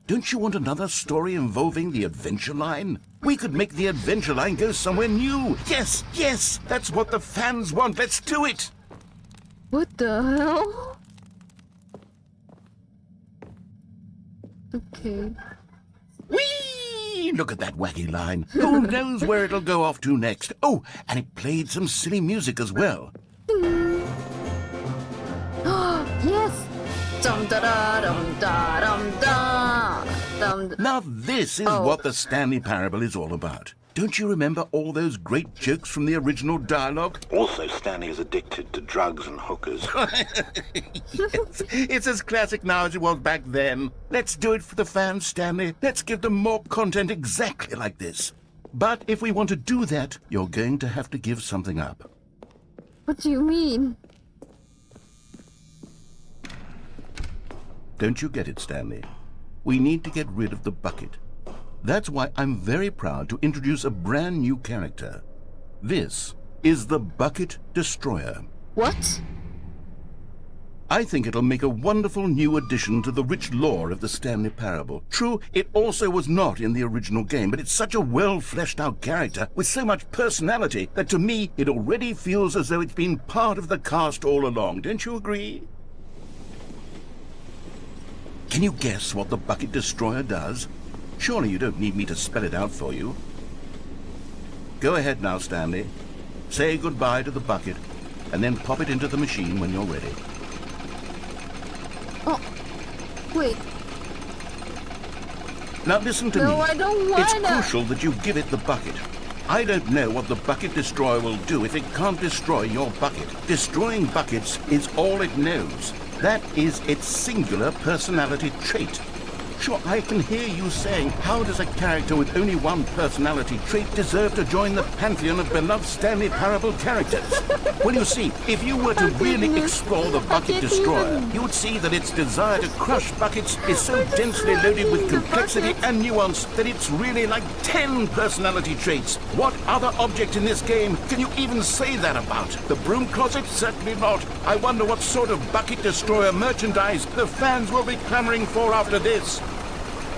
S2: Don't you want another story involving the Adventure Line? We could make the Adventure Line go somewhere new. Yes, yes, that's what the fans want. Let's do it.
S1: What the hell? Okay.
S2: Whee! Look at that wacky line. Who knows where it'll go off to next? Oh, and it played some silly music as well.
S1: Yes! Dum da da dum da dum da dum.
S2: Now this is what the Stanley Parable is all about. Don't you remember all those great jokes from the original dialogue?
S3: Also, Stanley is addicted to drugs and hookers.
S2: Yes, it's as classic now as it was back then. Let's do it for the fans, Stanley. Let's give them more content exactly like this. But if we want to do that, you're going to have to give something up.
S1: What do you mean?
S2: Don't you get it, Stanley? We need to get rid of the bucket. That's why I'm very proud to introduce a brand new character. This is the Bucket Destroyer.
S1: What?
S2: I think it'll make a wonderful new addition to the rich lore of the Stanley Parable. True, it also was not in the original game, but it's such a well-fleshed-out character with so much personality that to me it already feels as though it's been part of the cast all along. Don't you agree? Can you guess what the Bucket Destroyer does? Surely you don't need me to spell it out for you. Go ahead now, Stanley. Say goodbye to the bucket, and then pop it into the machine when you're ready.
S1: Oh, wait.
S2: Now listen to me.
S1: No, I don't wanna.
S2: It's crucial that you give it the bucket. I don't know what the Bucket Destroyer will do if it can't destroy your bucket. Destroying buckets is all it knows. That is its singular personality trait. Sure, I can hear you saying, how does a character with only one personality trait deserve to join the pantheon of beloved Stanley Parable characters? Well, you see, if you were to really explore the Bucket Destroyer, you would see that its desire to crush buckets is so densely loaded with complexity and nuance that it's really like 10 personality traits. What other object in this game can you even say that about? The Broom Closet? Certainly not. I wonder what sort of Bucket Destroyer merchandise the fans will be clamoring for after this.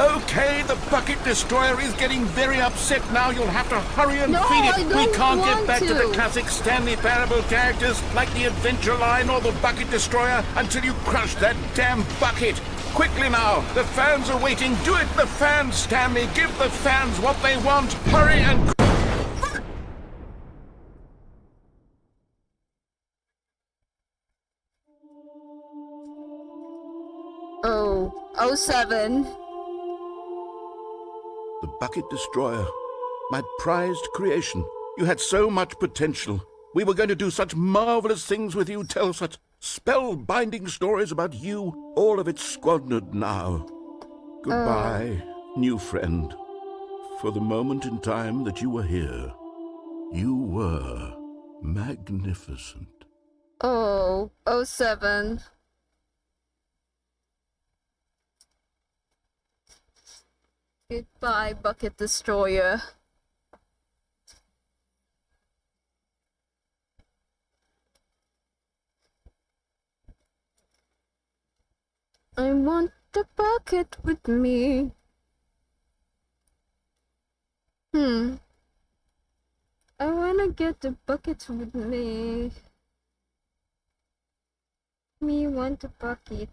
S2: Okay, the Bucket Destroyer is getting very upset now. You'll have to hurry and feed it. We can't get back to the classic Stanley Parable characters like the Adventure Line or the Bucket Destroyer until you crush that damn bucket. Quickly now, the fans are waiting. Do it, the fans, Stanley. Give the fans what they want. Hurry and...
S1: 07.
S2: The bucket destroyer. My prized creation. You had so much potential. We were going to do such marvelous things with you, tell such spell-binding stories about you. All of it squandered now. Goodbye, new friend. For the moment in time that you were here, you were magnificent.
S1: Oh, 07. Goodbye, Bucket Destroyer. I want the bucket with me. I wanna get the bucket with me. Me want the bucket.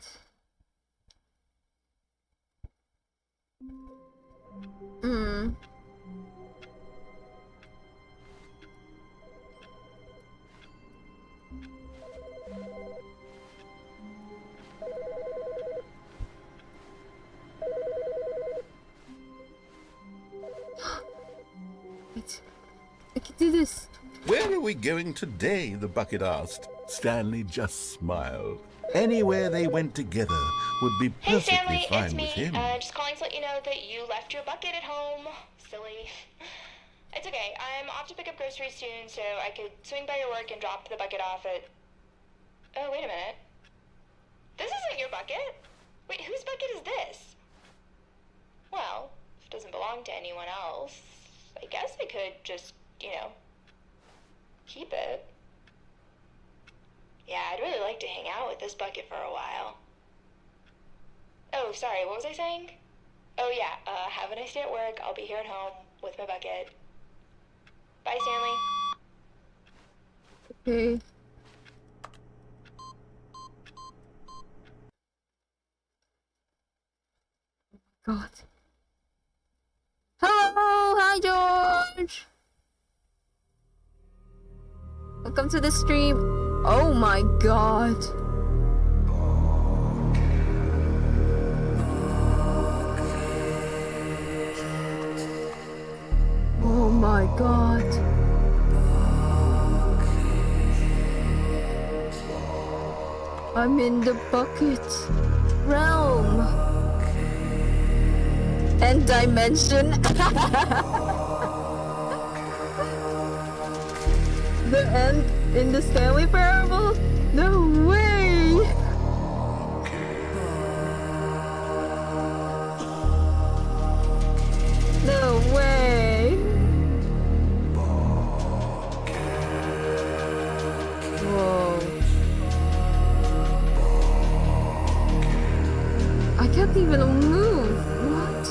S1: Wait, I can do this.
S2: Where are we going today? The bucket asked. Stanley just smiled. Anywhere they went together would be perfectly
S5: Hey Stanley,
S2: fine
S5: it's me.
S2: with him.
S5: Just calling to let you know that you left your bucket at home. Silly. It's okay. I'm off to pick up groceries soon, so I could swing by your work and drop the bucket off at... Oh, wait a minute. This isn't your bucket. Wait, whose bucket is this? Well, if it doesn't belong to anyone else, I guess I could just, keep it. Yeah, I'd really like to hang out with this bucket for a while. Oh, sorry, what was I saying? Oh yeah, have a nice day at work. I'll be here at home with my bucket. Bye, Stanley.
S1: Okay. God. Hello! Hi, George! Welcome to the stream. Oh my god. Oh my god. I'm in the bucket realm and dimension. The end in the Stanley Parable? No way! No way! Whoa. I can't even move. What?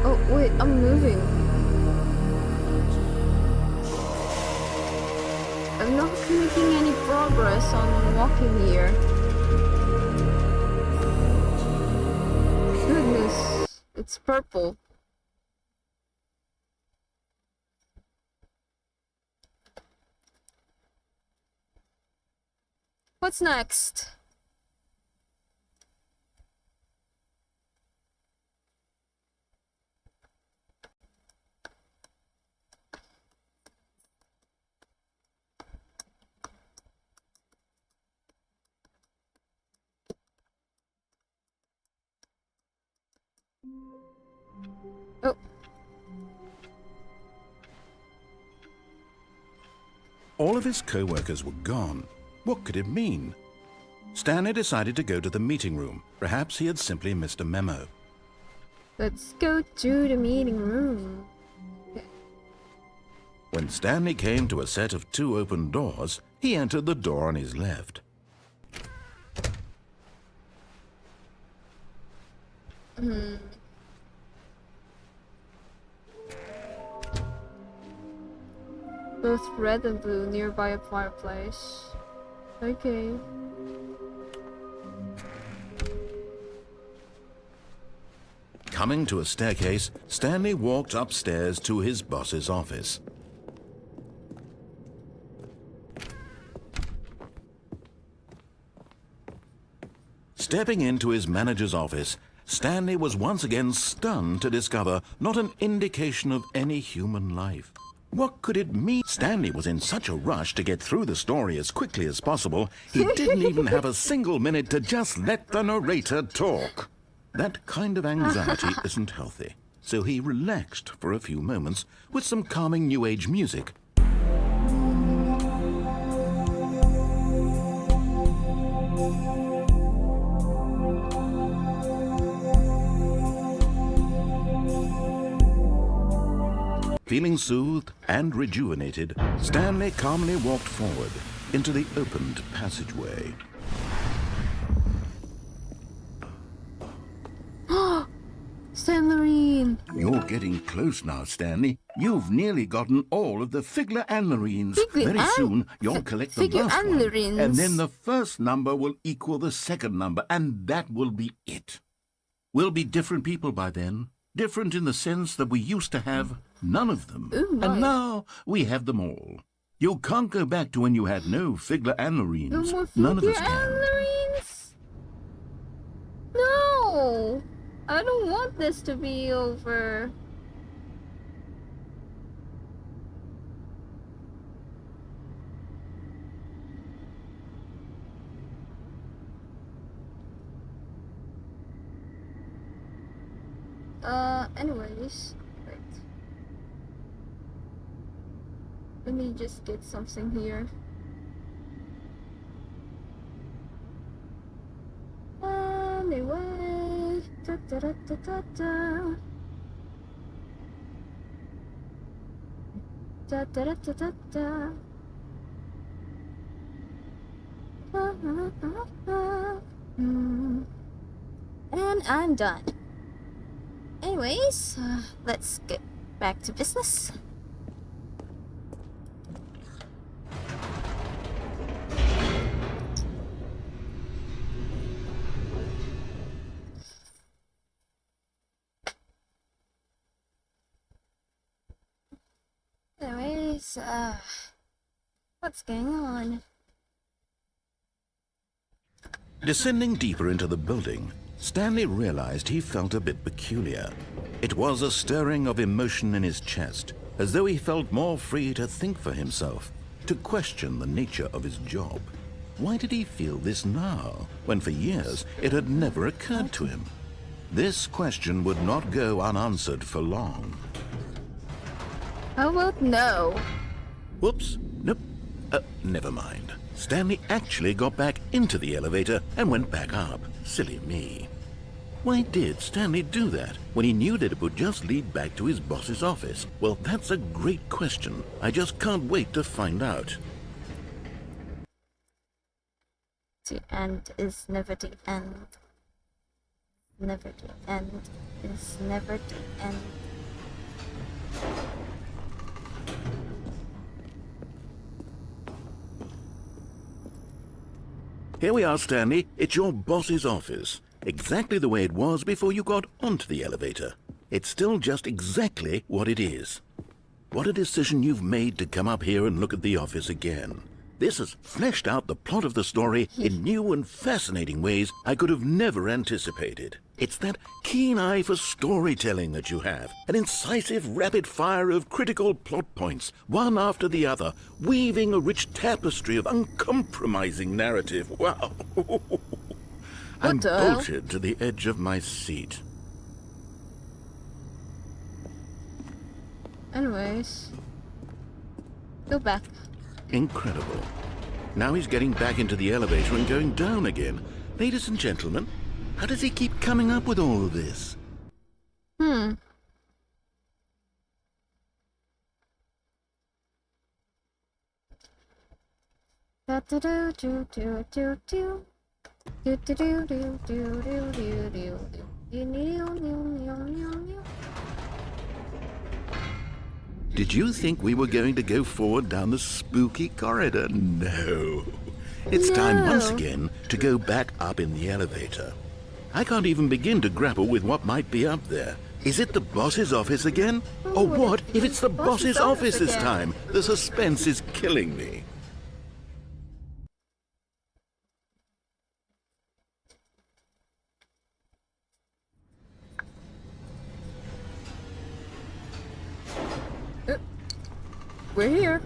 S1: Oh, wait, I'm moving. I'm not making any progress on walking here. Goodness, it's purple. What's next? Oh.
S2: All of his co-workers were gone. What could it mean? Stanley decided to go to the meeting room. Perhaps he had simply missed a memo.
S1: Let's go to the meeting room.
S2: When Stanley came to a set of 2 open doors, he entered the door on his left.
S1: Both red and blue nearby a fireplace. Okay.
S2: Coming to a staircase, Stanley walked upstairs to his boss's office. Stepping into his manager's office, Stanley was once again stunned to discover not an indication of any human life. What could it mean? Stanley was in such a rush to get through the story as quickly as possible, he didn't even have a single minute to just let the narrator talk. That kind of anxiety isn't healthy, so he relaxed for a few moments with some calming New Age music. Feeling soothed and rejuvenated, Stanley calmly walked forward into the opened passageway.
S1: Stanley!
S2: You're getting close now, Stanley. You've nearly gotten all of the figure anlerines.
S1: Figure
S2: Very
S1: an-
S2: soon, you'll collect the
S1: figure
S2: last one.
S1: anlerines.
S2: And then the first number will equal the second number, and that will be it. We'll be different people by then. Different in the sense that we used to have none of them.
S1: Ooh,
S2: and
S1: nice.
S2: now we have them all. You can't go back to when you had no figure
S1: No
S2: anlerines.
S1: more
S2: None of
S1: figure
S2: us can.
S1: anlerines? No! I don't want this to be over. Anyways, right. Let me just get something here. Anyway, da da da da da da. Da da da da da da. And I'm done. Anyways, let's get back to business. Anyways, what's going on?
S2: Descending deeper into the building, Stanley realized he felt a bit peculiar. It was a stirring of emotion in his chest, as though he felt more free to think for himself, to question the nature of his job. Why did he feel this now, when for years it had never occurred to him? This question would not go unanswered for long.
S1: How about no?
S2: Whoops, nope, never mind. Stanley actually got back into the elevator and went back up. Silly me. Why did Stanley do that when he knew that it would just lead back to his boss's office? Well, that's a great question. I just can't wait to find out.
S1: The end is never the end. Never the end is never the end.
S2: Here we are, Stanley. It's your boss's office. Exactly the way it was before you got onto the elevator. It's still just exactly what it is. What a decision you've made to come up here and look at the office again. This has fleshed out the plot of the story in new and fascinating ways I could have never anticipated. It's that keen eye for storytelling that you have, an incisive rapid fire of critical plot points, one after the other, weaving a rich tapestry of uncompromising narrative. Wow! I'm
S1: the hell?
S2: bolted to the edge of my seat.
S1: Anyways, go back.
S2: Incredible. Now he's getting back into the elevator and going down again. Ladies and gentlemen, how does he keep coming up with all of this?
S1: Da da do do do do do. Do do do do do do do do do.
S2: Did you think we were going to go forward down the spooky corridor? No. It's time once
S1: No.
S2: again to go back up in the elevator. I can't even begin to grapple with what might be up there. Is it the boss's office again? Or what if it's the boss's office this time? The suspense is killing me.
S1: We're here.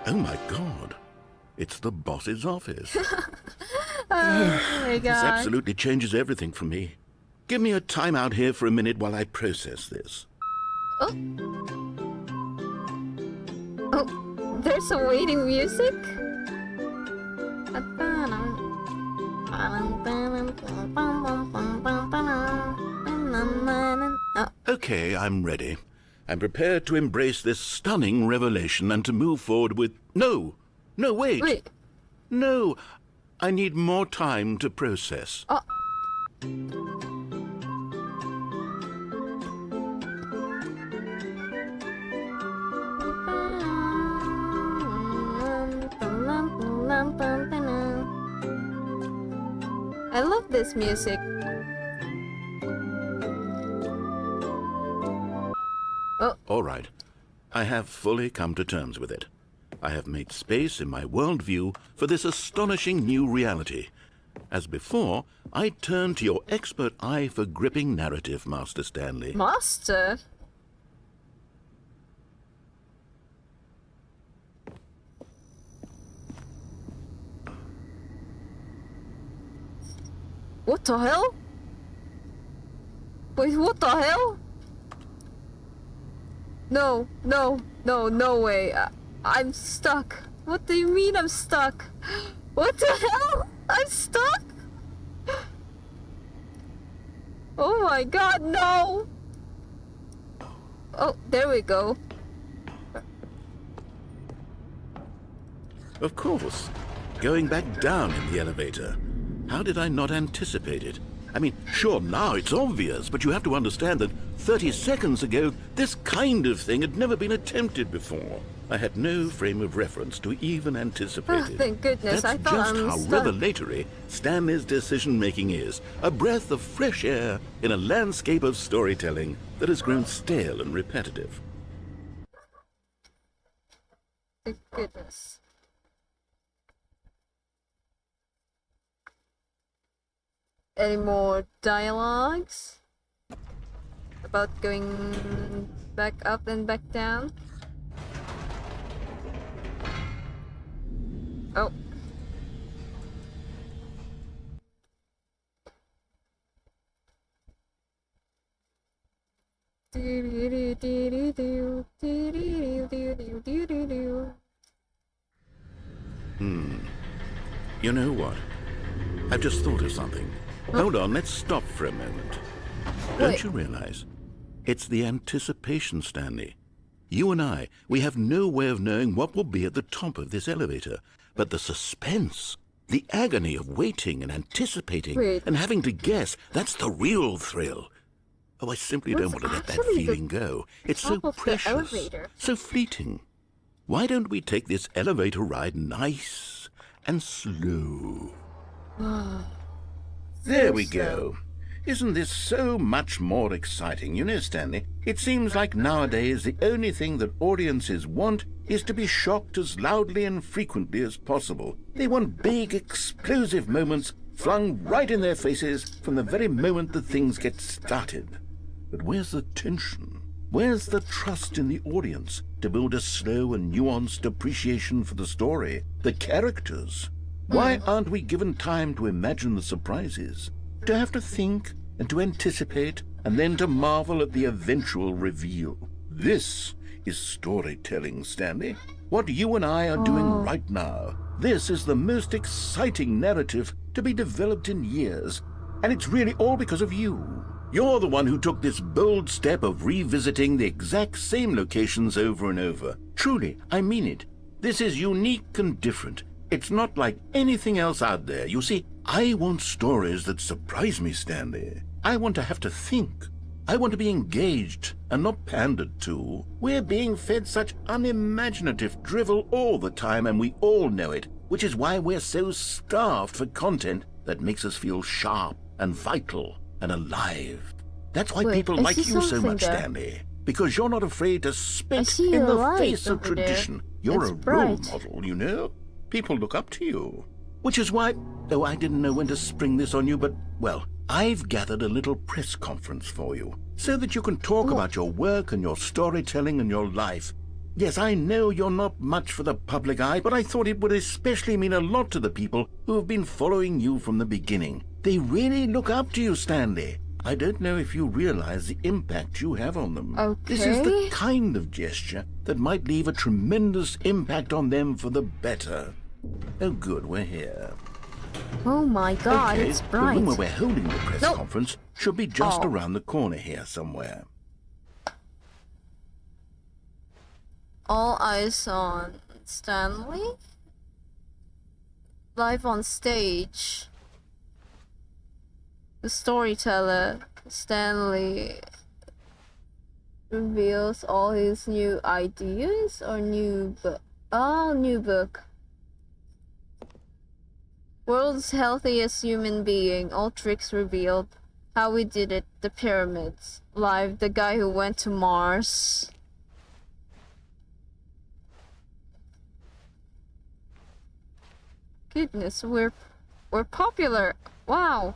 S2: Oh my god. It's the boss's office.
S1: Oh my
S2: This
S1: god.
S2: absolutely changes everything for me. Give me a time out here for a minute while I process this.
S1: Oh, there's a waiting music? Oh,
S2: Okay, I'm ready. I'm prepared to embrace this stunning revelation and to move forward with... No! No, wait!
S1: wait.
S2: No! I need more time to process.
S1: Oh. I love this music. Oh,
S2: All right. I have fully come to terms with it. I have made space in my worldview for this astonishing new reality. As before, I turn to your expert eye for gripping narrative, Master Stanley.
S1: Master? What the hell? Wait, what the hell? No, no, no, no way. I'm stuck. What do you mean I'm stuck? What the hell? I'm stuck? Oh my god, no! Oh, there we go.
S2: Of course. Going back down in the elevator. How did I not anticipate it? I mean, sure, now it's obvious, but you have to understand that 30 seconds ago, this kind of thing had never been attempted before. I had no frame of reference to even anticipate
S1: Oh,
S2: it.
S1: thank goodness,
S2: That's
S1: I thought
S2: just
S1: I'm
S2: how
S1: stuck.
S2: revelatory Stanley's decision-making is. A breath of fresh air in a landscape of storytelling that has grown stale and repetitive.
S1: Thank goodness. Any more dialogues? About going back up and back down? Oh.
S2: You know what? I've just thought of something. Hold on, let's stop for a moment. Don't
S1: Wait.
S2: you realize? It's the anticipation, Stanley. You and I, we have no way of knowing what will be at the top of this elevator. But the suspense, the agony of waiting and anticipating
S1: Wait.
S2: and having to guess, that's the real thrill. Oh, I simply don't
S1: What's
S2: want to let that
S1: actually the
S2: feeling go. It's so
S1: top of the
S2: precious,
S1: elevator?
S2: so fleeting. Why don't we take this elevator ride nice and slow? There we go. Isn't this so much more exciting? You know, Stanley, it seems like nowadays the only thing that audiences want is to be shocked as loudly and frequently as possible. They want big, explosive moments flung right in their faces from the very moment that things get started. But where's the tension? Where's the trust in the audience to build a slow and nuanced appreciation for the story, the characters? Why aren't we given time to imagine the surprises, to have to think and to anticipate, and then to marvel at the eventual reveal? This is storytelling, Stanley. What you and I are doing right now. This is the most exciting narrative to be developed in years, and it's really all because of you. You're the one who took this bold step of revisiting the exact same locations over and over. Truly, I mean it. This is unique and different. It's not like anything else out there. You see, I want stories that surprise me, Stanley. I want to have to think. I want to be engaged and not pandered to. We're being fed such unimaginative drivel all the time, and we all know it, which is why we're so starved for content that makes us feel sharp and vital and alive. That's why
S1: Wait,
S2: people
S1: I
S2: like
S1: see
S2: you so
S1: something
S2: much,
S1: there.
S2: Stanley. Because you're not afraid to spit
S1: see
S2: in
S1: a
S2: the
S1: light
S2: face of
S1: over there.
S2: tradition. You're
S1: It's
S2: a role
S1: bright.
S2: model, you know? People look up to you. Which is why, though I didn't know when to spring this on you, but, well, I've gathered a little press conference for you, so that you can talk about your work and your storytelling and your life. Yes, I know you're not much for the public eye, but I thought it would especially mean a lot to the people who have been following you from the beginning. They really look up to you, Stanley. I don't know if you realize the impact you have on them. This is the
S1: Okay.
S2: kind of gesture that might leave a tremendous impact on them for the better. Oh, good, we're here.
S1: Oh my god,
S2: Okay,
S1: it's
S2: the
S1: bright.
S2: room where we're holding the press
S1: Nope.
S2: conference should be just
S1: Oh.
S2: around the corner here somewhere.
S1: All eyes on Stanley? Live on stage. The storyteller, Stanley, reveals all his new ideas or new book. Oh, new book. World's healthiest human being, all tricks revealed. How we did it, the pyramids. Live, the guy who went to Mars. Goodness, we're popular. Wow.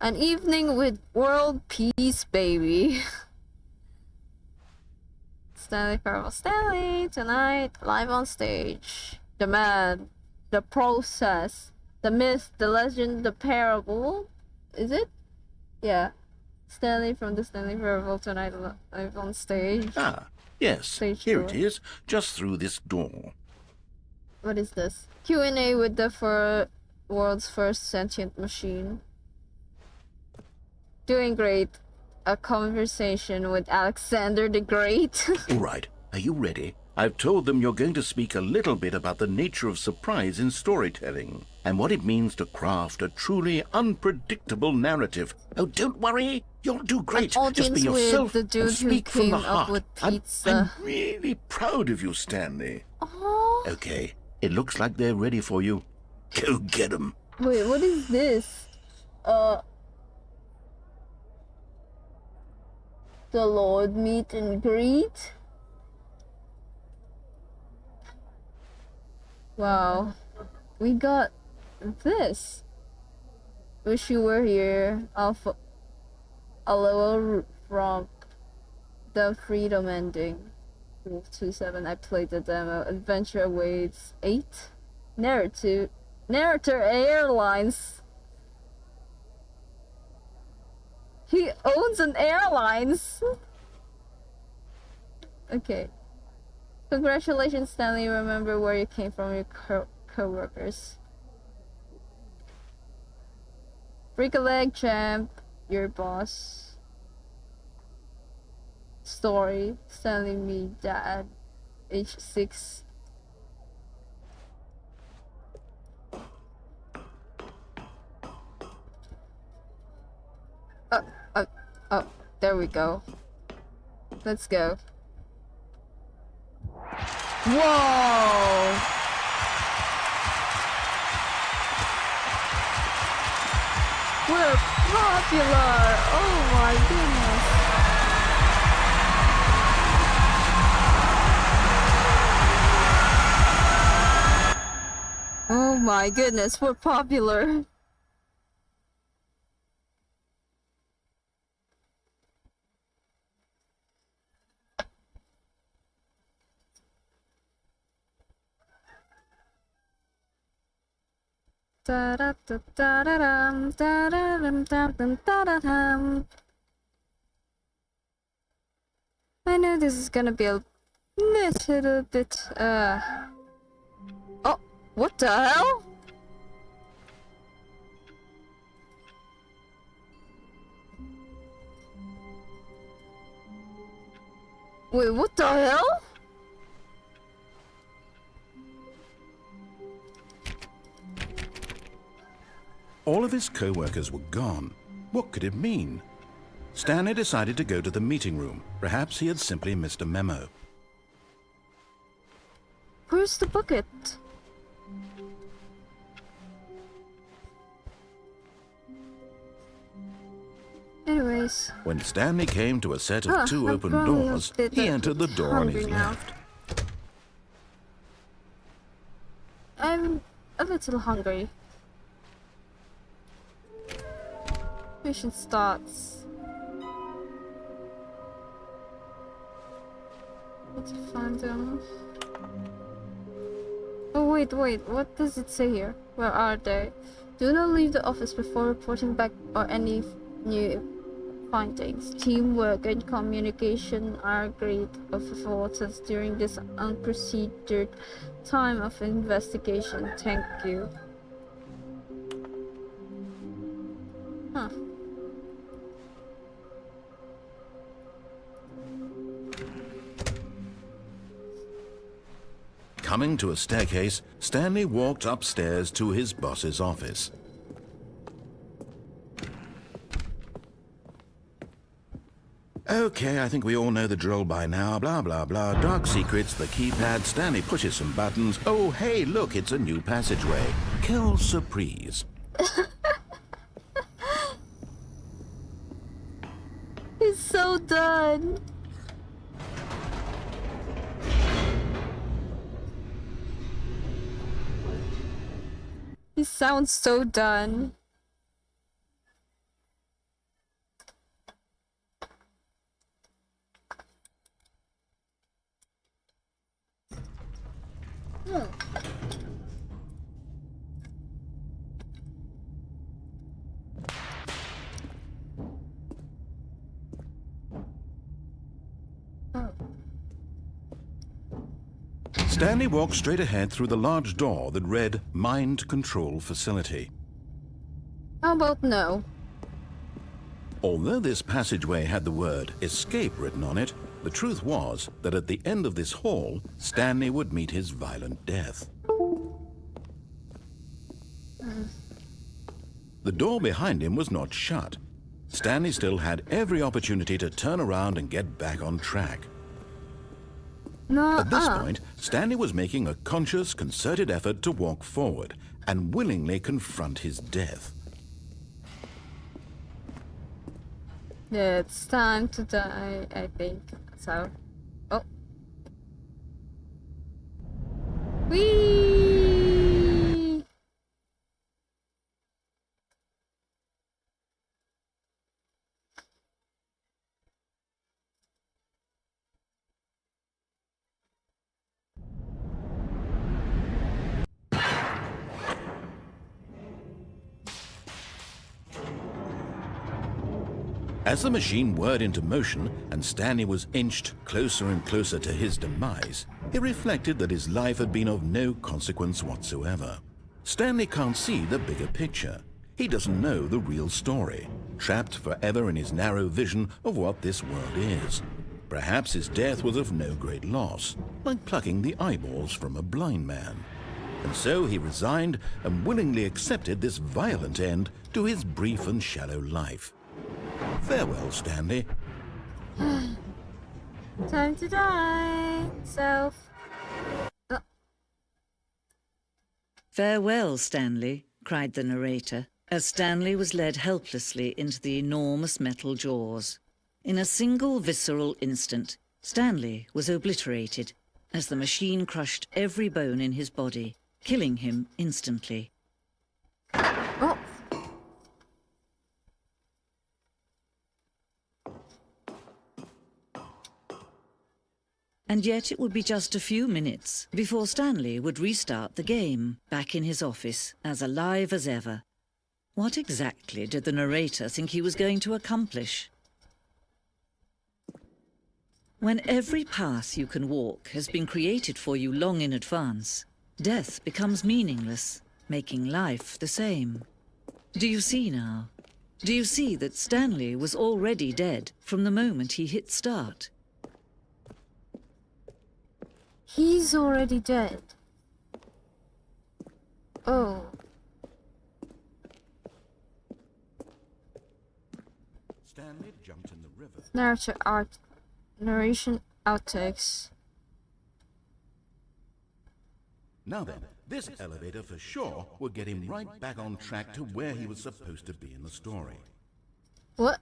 S1: An evening with world peace, baby. Stanley Parable. Stanley, tonight, live on stage. The man, the process, the myth, the legend, the parable. Is it? Yeah. Stanley from the Stanley Parable tonight, live on stage.
S2: Ah, yes,
S1: Stage
S2: here
S1: door.
S2: it is, just through this door.
S1: What is this? Q&A with the world's first sentient machine. Doing great. A conversation with Alexander the Great.
S2: All right, are you ready? I've told them you're going to speak a little bit about the nature of surprise in storytelling and what it means to craft a truly unpredictable narrative. Oh, don't worry, you'll do great.
S1: An
S2: Just be
S1: audience with
S2: yourself
S1: the dude
S2: and
S1: who
S2: speak from
S1: came
S2: the
S1: up
S2: heart.
S1: with
S2: I'm
S1: pizza.
S2: really proud of you, Stanley.
S1: Oh,
S2: Okay, it looks like they're ready for you. Go get 'em.
S1: wait, what is this? The Lord meet and greet? Wow. We got this. Wish you were here. Alpha. Aloha from the Freedom ending. Wolf 27. I played the demo. Adventure awaits 8. Narrator Airlines. He owns an airlines. Okay. Congratulations, Stanley. Remember where you came from, your co-workers. Break a leg, champ. Your boss. Story. Stanley, me, dad. Age 6. Oh, there we go. Let's go. Whoa! We're popular! Oh my goodness! Oh my goodness, we're popular! Da-da-da-da-da-dum, da-da-dum-dum-dum-da-da-dum. I know this is gonna be a little bit, Oh, what the hell? Wait, what the hell?
S2: All of his co-workers were gone. What could it mean? Stanley decided to go to the meeting room. Perhaps he had simply missed a memo.
S1: Where's the bucket? Anyways.
S2: When Stanley came to a set of two
S1: I'm
S2: open
S1: growing a
S2: doors,
S1: bit
S2: he entered the door on his
S1: hungry now.
S2: left.
S1: I'm a little hungry. Mission starts. It's a fandom. Oh wait, what does it say here? Where are they? Do not leave the office before reporting back or any new findings. Teamwork and communication are great of importance during this unprecedented time of investigation. Thank you. Huh.
S2: Coming to a staircase, Stanley walked upstairs to his boss's office. Okay, I think we all know the drill by now. Blah, blah, blah. Dark secrets, the keypad. Stanley pushes some buttons. Oh, hey, look, it's a new passageway. Quelle surprise.
S1: He's so done. He sounds so done.
S2: Stanley walked straight ahead through the large door that read Mind Control Facility.
S1: How about no?
S2: Although this passageway had the word escape written on it, the truth was that at the end of this hall, Stanley would meet his violent death. The door behind him was not shut. Stanley still had every opportunity to turn around and get back on track.
S1: No.
S2: At this point, Stanley was making a conscious, concerted effort to walk forward and willingly confront his death.
S1: It's time to die, I think. So. Oh. Whee!
S2: As the machine whirred into motion and Stanley was inched closer and closer to his demise, he reflected that his life had been of no consequence whatsoever. Stanley can't see the bigger picture. He doesn't know the real story, trapped forever in his narrow vision of what this world is. Perhaps his death was of no great loss, like plucking the eyeballs from a blind man. And so he resigned and willingly accepted this violent end to his brief and shallow life. Farewell, Stanley.
S1: Time to die. Self.
S6: Farewell, Stanley, cried the narrator, as Stanley was led helplessly into the enormous metal jaws. In a single visceral instant, Stanley was obliterated as the machine crushed every bone in his body, killing him instantly.
S1: Oh.
S6: And yet it would be just a few minutes before Stanley would restart the game, back in his office, as alive as ever. What exactly did the narrator think he was going to accomplish? When every path you can walk has been created for you long in advance, death becomes meaningless, making life the same. Do you see now? Do you see that Stanley was already dead from the moment he hit start?
S1: He's already dead. Oh.
S2: Stanley jumped in the river.
S1: Narration outtakes.
S2: Now then, this elevator for sure will get him right back on track to where he was supposed to be in the story.
S1: What?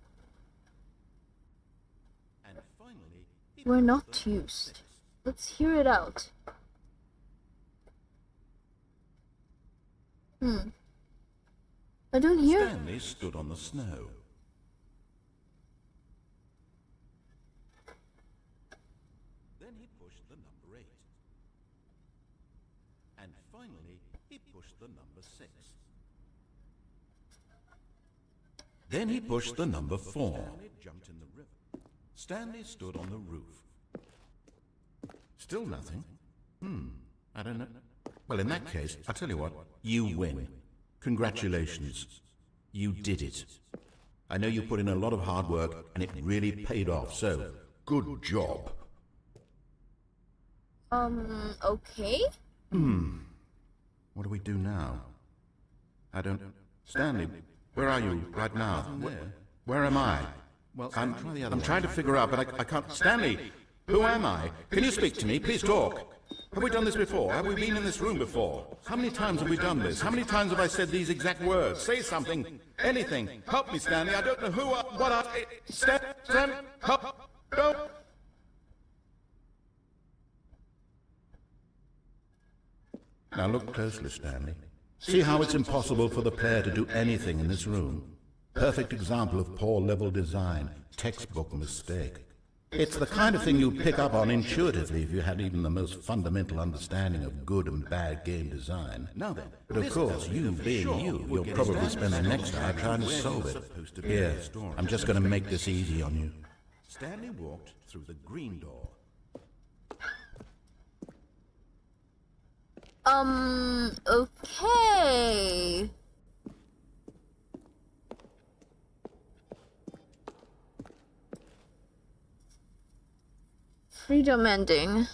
S2: And finally,
S1: We're not used. Let's hear it out. I don't hear.
S2: Stanley stood on the snow. Then he pushed the number 8. And finally, he pushed the number 6. Then he pushed the number 4. Stanley jumped in the river. Stanley stood on the roof. Still nothing? I don't know. Well, in that case, I'll tell you what. You win. Congratulations. You did it. I know you put in a lot of hard work, and it really paid off, so good job.
S1: Okay?
S2: What do we do now? I don't... Stanley, where are you right now? Where am I? Well, I'm trying to figure out, but I can't... Stanley, who am I? Can you speak to me? Please talk. Have we done this before? Have we been in this room before? How many times have we done this? How many times have I said these exact words? Say something. Anything. Help me, Stanley. I don't know who... Stan... Help... Don't... Now look closely, Stanley. See how it's impossible for the player to do anything in this room? Perfect example of poor level design. Textbook mistake. It's the kind of thing you'd pick up on intuitively if you had even the most fundamental understanding of good and bad game design. Now then, but of course, you being you'll probably spend the next hour trying to solve it. Here, I'm just going to make this easy on you. Stanley walked through the green door.
S1: Okay. Freedom ending.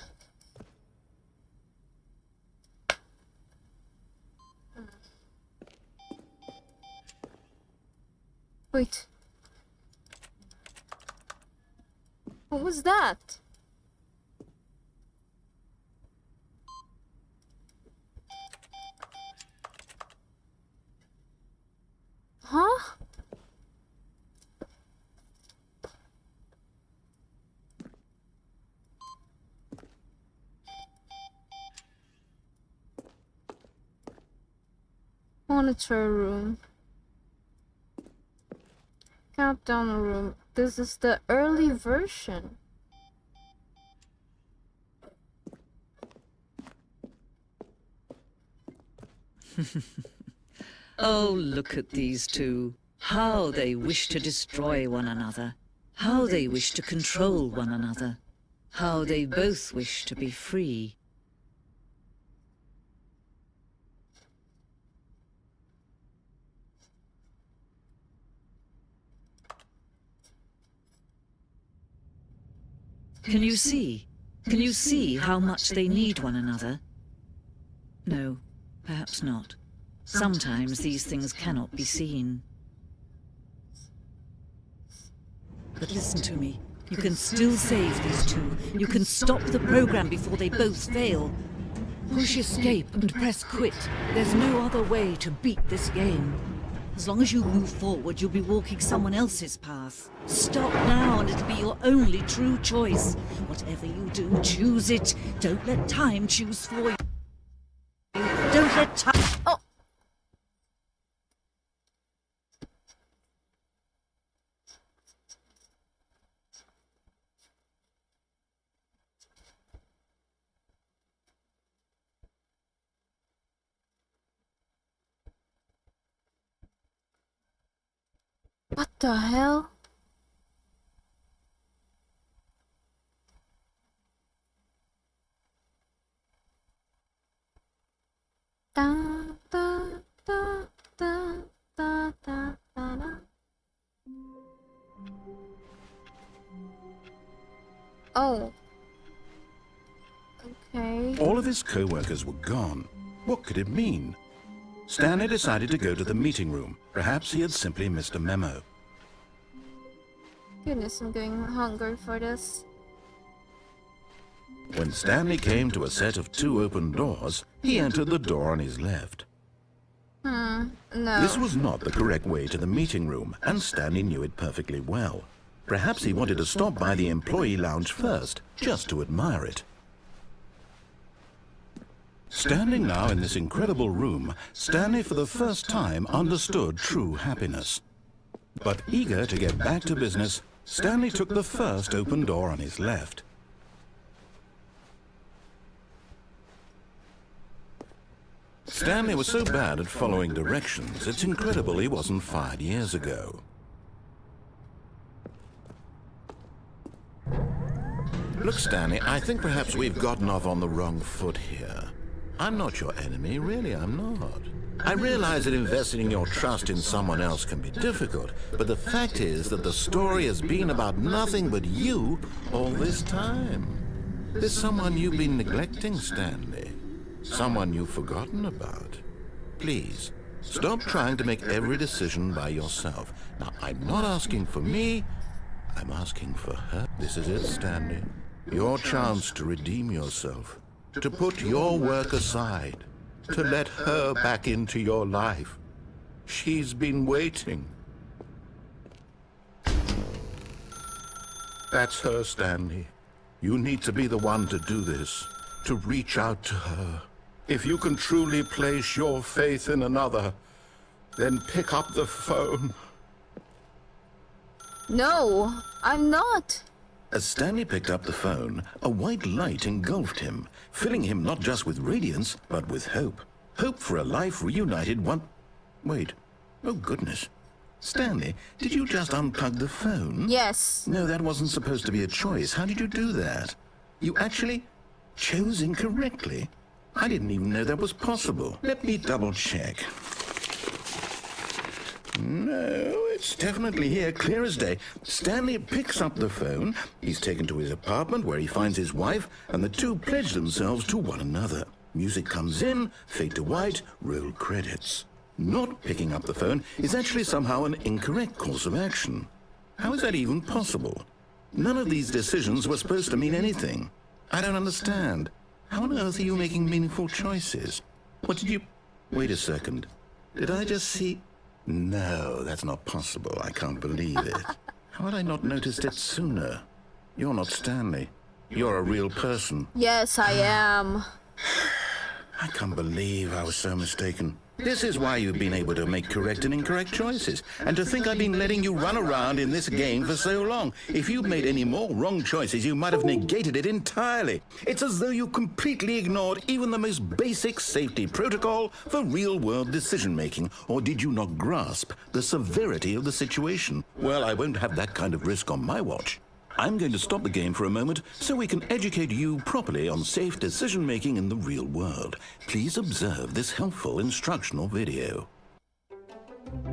S1: Wait. What was that? Huh? Monitor room. Countdown room. This is the early version.
S6: Oh, look at these two. How they wish to destroy one another. How they wish to control one another. How they both wish to be free. Can you see? Can you see how much they need one another? No, perhaps not. Sometimes these things cannot be seen. But listen to me. You can still save these two. You can stop the program before they both fail. Push escape and press quit. There's no other way to beat this game. As long as you move forward, you'll be walking someone else's path. Stop now and it'll be your only true choice. Whatever you do, choose it. Don't let time choose for you. Don't let time...
S1: Oh! What the hell? Da, da, da, da, da, da, da. Oh. Okay.
S2: All of his co-workers were gone. What could it mean? Stanley decided to go to the meeting room. Perhaps he had simply missed a memo.
S1: Goodness, I'm going hungry for this.
S2: When Stanley came to a set of 2 open doors, he entered the door on his left.
S1: No.
S2: This was not the correct way to the meeting room, and Stanley knew it perfectly well. Perhaps he wanted to stop by the employee lounge first, just to admire it. Standing now in this incredible room, Stanley for the first time understood true happiness. But eager to get back to business, Stanley took the first open door on his left. Stanley was so bad at following directions, it's incredible he wasn't fired years ago. Look, Stanley, I think perhaps we've gotten off on the wrong foot here. I'm not your enemy, really, I'm not. I realize that investing your trust in someone else can be difficult, but the fact is that the story has been about nothing but you all this time. There's someone you've been neglecting, Stanley. Someone you've forgotten about. Please, stop trying to make every decision by yourself. Now, I'm not asking for me, I'm asking for her. This is it, Stanley. Your chance to redeem yourself. To put your work aside. To let her back into your life. She's been waiting. That's her, Stanley. You need to be the one to do this. To reach out to her. If you can truly place your faith in another, then pick up the phone.
S1: No, I'm not.
S2: As Stanley picked up the phone, a white light engulfed him, filling him not just with radiance, but with hope. Hope for a life reunited one... Wait. Oh, goodness. Stanley, did you just unplug the phone?
S1: Yes.
S2: No, that wasn't supposed to be a choice. How did you do that? You actually chose incorrectly. I didn't even know that was possible. Let me double check. No, it's definitely here, clear as day. Stanley picks up the phone. He's taken to his apartment where he finds his wife, and the two pledge themselves to one another. Music comes in, fade to white, roll credits. Not picking up the phone is actually somehow an incorrect course of action. How is that even possible? None of these decisions were supposed to mean anything. I don't understand. How on earth are you making meaningful choices? What did you... Wait a second. Did I just see... No, that's not possible. I can't believe it. How had I not noticed it sooner? You're not Stanley. You're a real person.
S1: Yes, I am.
S2: I can't believe I was so mistaken. This is why you've been able to make correct and incorrect choices. And to think I've been letting you run around in this game for so long. If you'd made any more wrong choices, you might have negated it entirely. It's as though you completely ignored even the most basic safety protocol for real-world decision-making. Or did you not grasp the severity of the situation? Well, I won't have that kind of risk on my watch. I'm going to stop the game for a moment so we can educate you properly on safe decision-making in the real world. Please observe this helpful instructional video.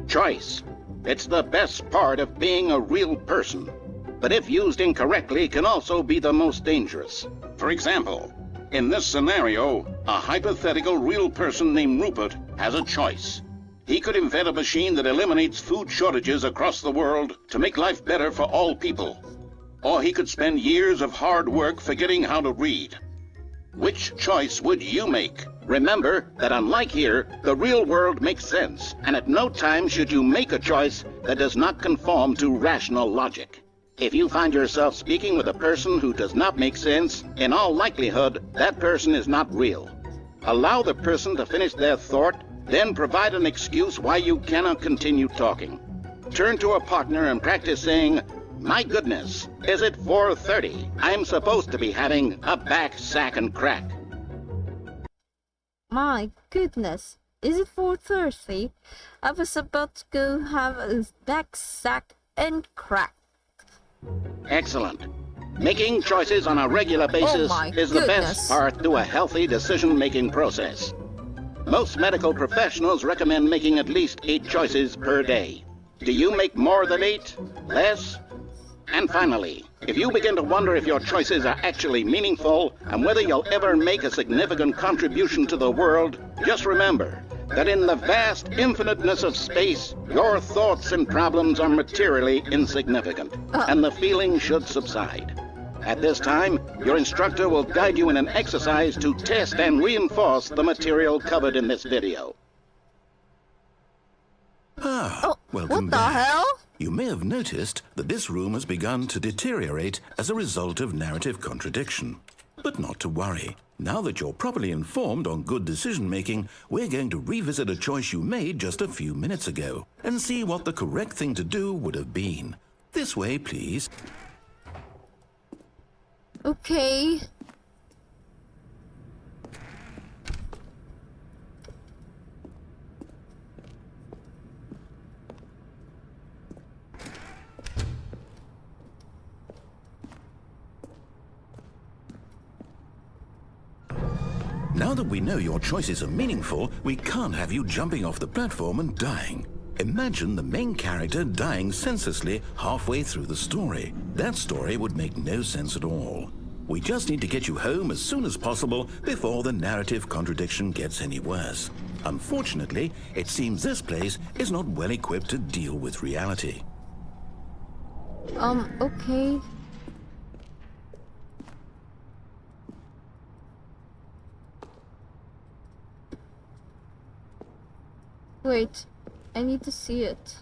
S3: Choice. It's the best part of being a real person. But if used incorrectly, can also be the most dangerous. For example, in this scenario, a hypothetical real person named Rupert has a choice. He could invent a machine that eliminates food shortages across the world to make life better for all people. Or he could spend years of hard work forgetting how to read. Which choice would you make? Remember that unlike here, the real world makes sense, and at no time should you make a choice that does not conform to rational logic. If you find yourself speaking with a person who does not make sense, in all likelihood, that person is not real. Allow the person to finish their thought, then provide an excuse why you cannot continue talking. Turn to a partner and practice saying, "My goodness, is it 4:30? I'm supposed to be having a back, sack, and crack."
S1: My goodness, is it 4:30? I was about to go have a back sack and crack.
S3: Excellent. Making choices on a regular basis
S1: my
S3: is the
S1: goodness.
S3: best part to a healthy decision-making process. Most medical professionals recommend making at least 8 choices per day. Do you make more than 8? Less? And finally, if you begin to wonder if your choices are actually meaningful and whether you'll ever make a significant contribution to the world, just remember that in the vast infiniteness of space, your thoughts and problems are materially insignificant, and the feeling should subside. At this time, your instructor will guide you in an exercise to test and reinforce the material covered in this video.
S2: Welcome
S1: what the
S2: back.
S1: hell?
S2: You may have noticed that this room has begun to deteriorate as a result of narrative contradiction. But not to worry. Now that you're properly informed on good decision-making, we're going to revisit a choice you made just a few minutes ago and see what the correct thing to do would have been. This way, please.
S1: Okay.
S2: Now that we know your choices are meaningful, we can't have you jumping off the platform and dying. Imagine the main character dying senselessly halfway through the story. That story would make no sense at all. We just need to get you home as soon as possible before the narrative contradiction gets any worse. Unfortunately, it seems this place is not well equipped to deal with reality.
S1: Okay. Wait, I need to see it.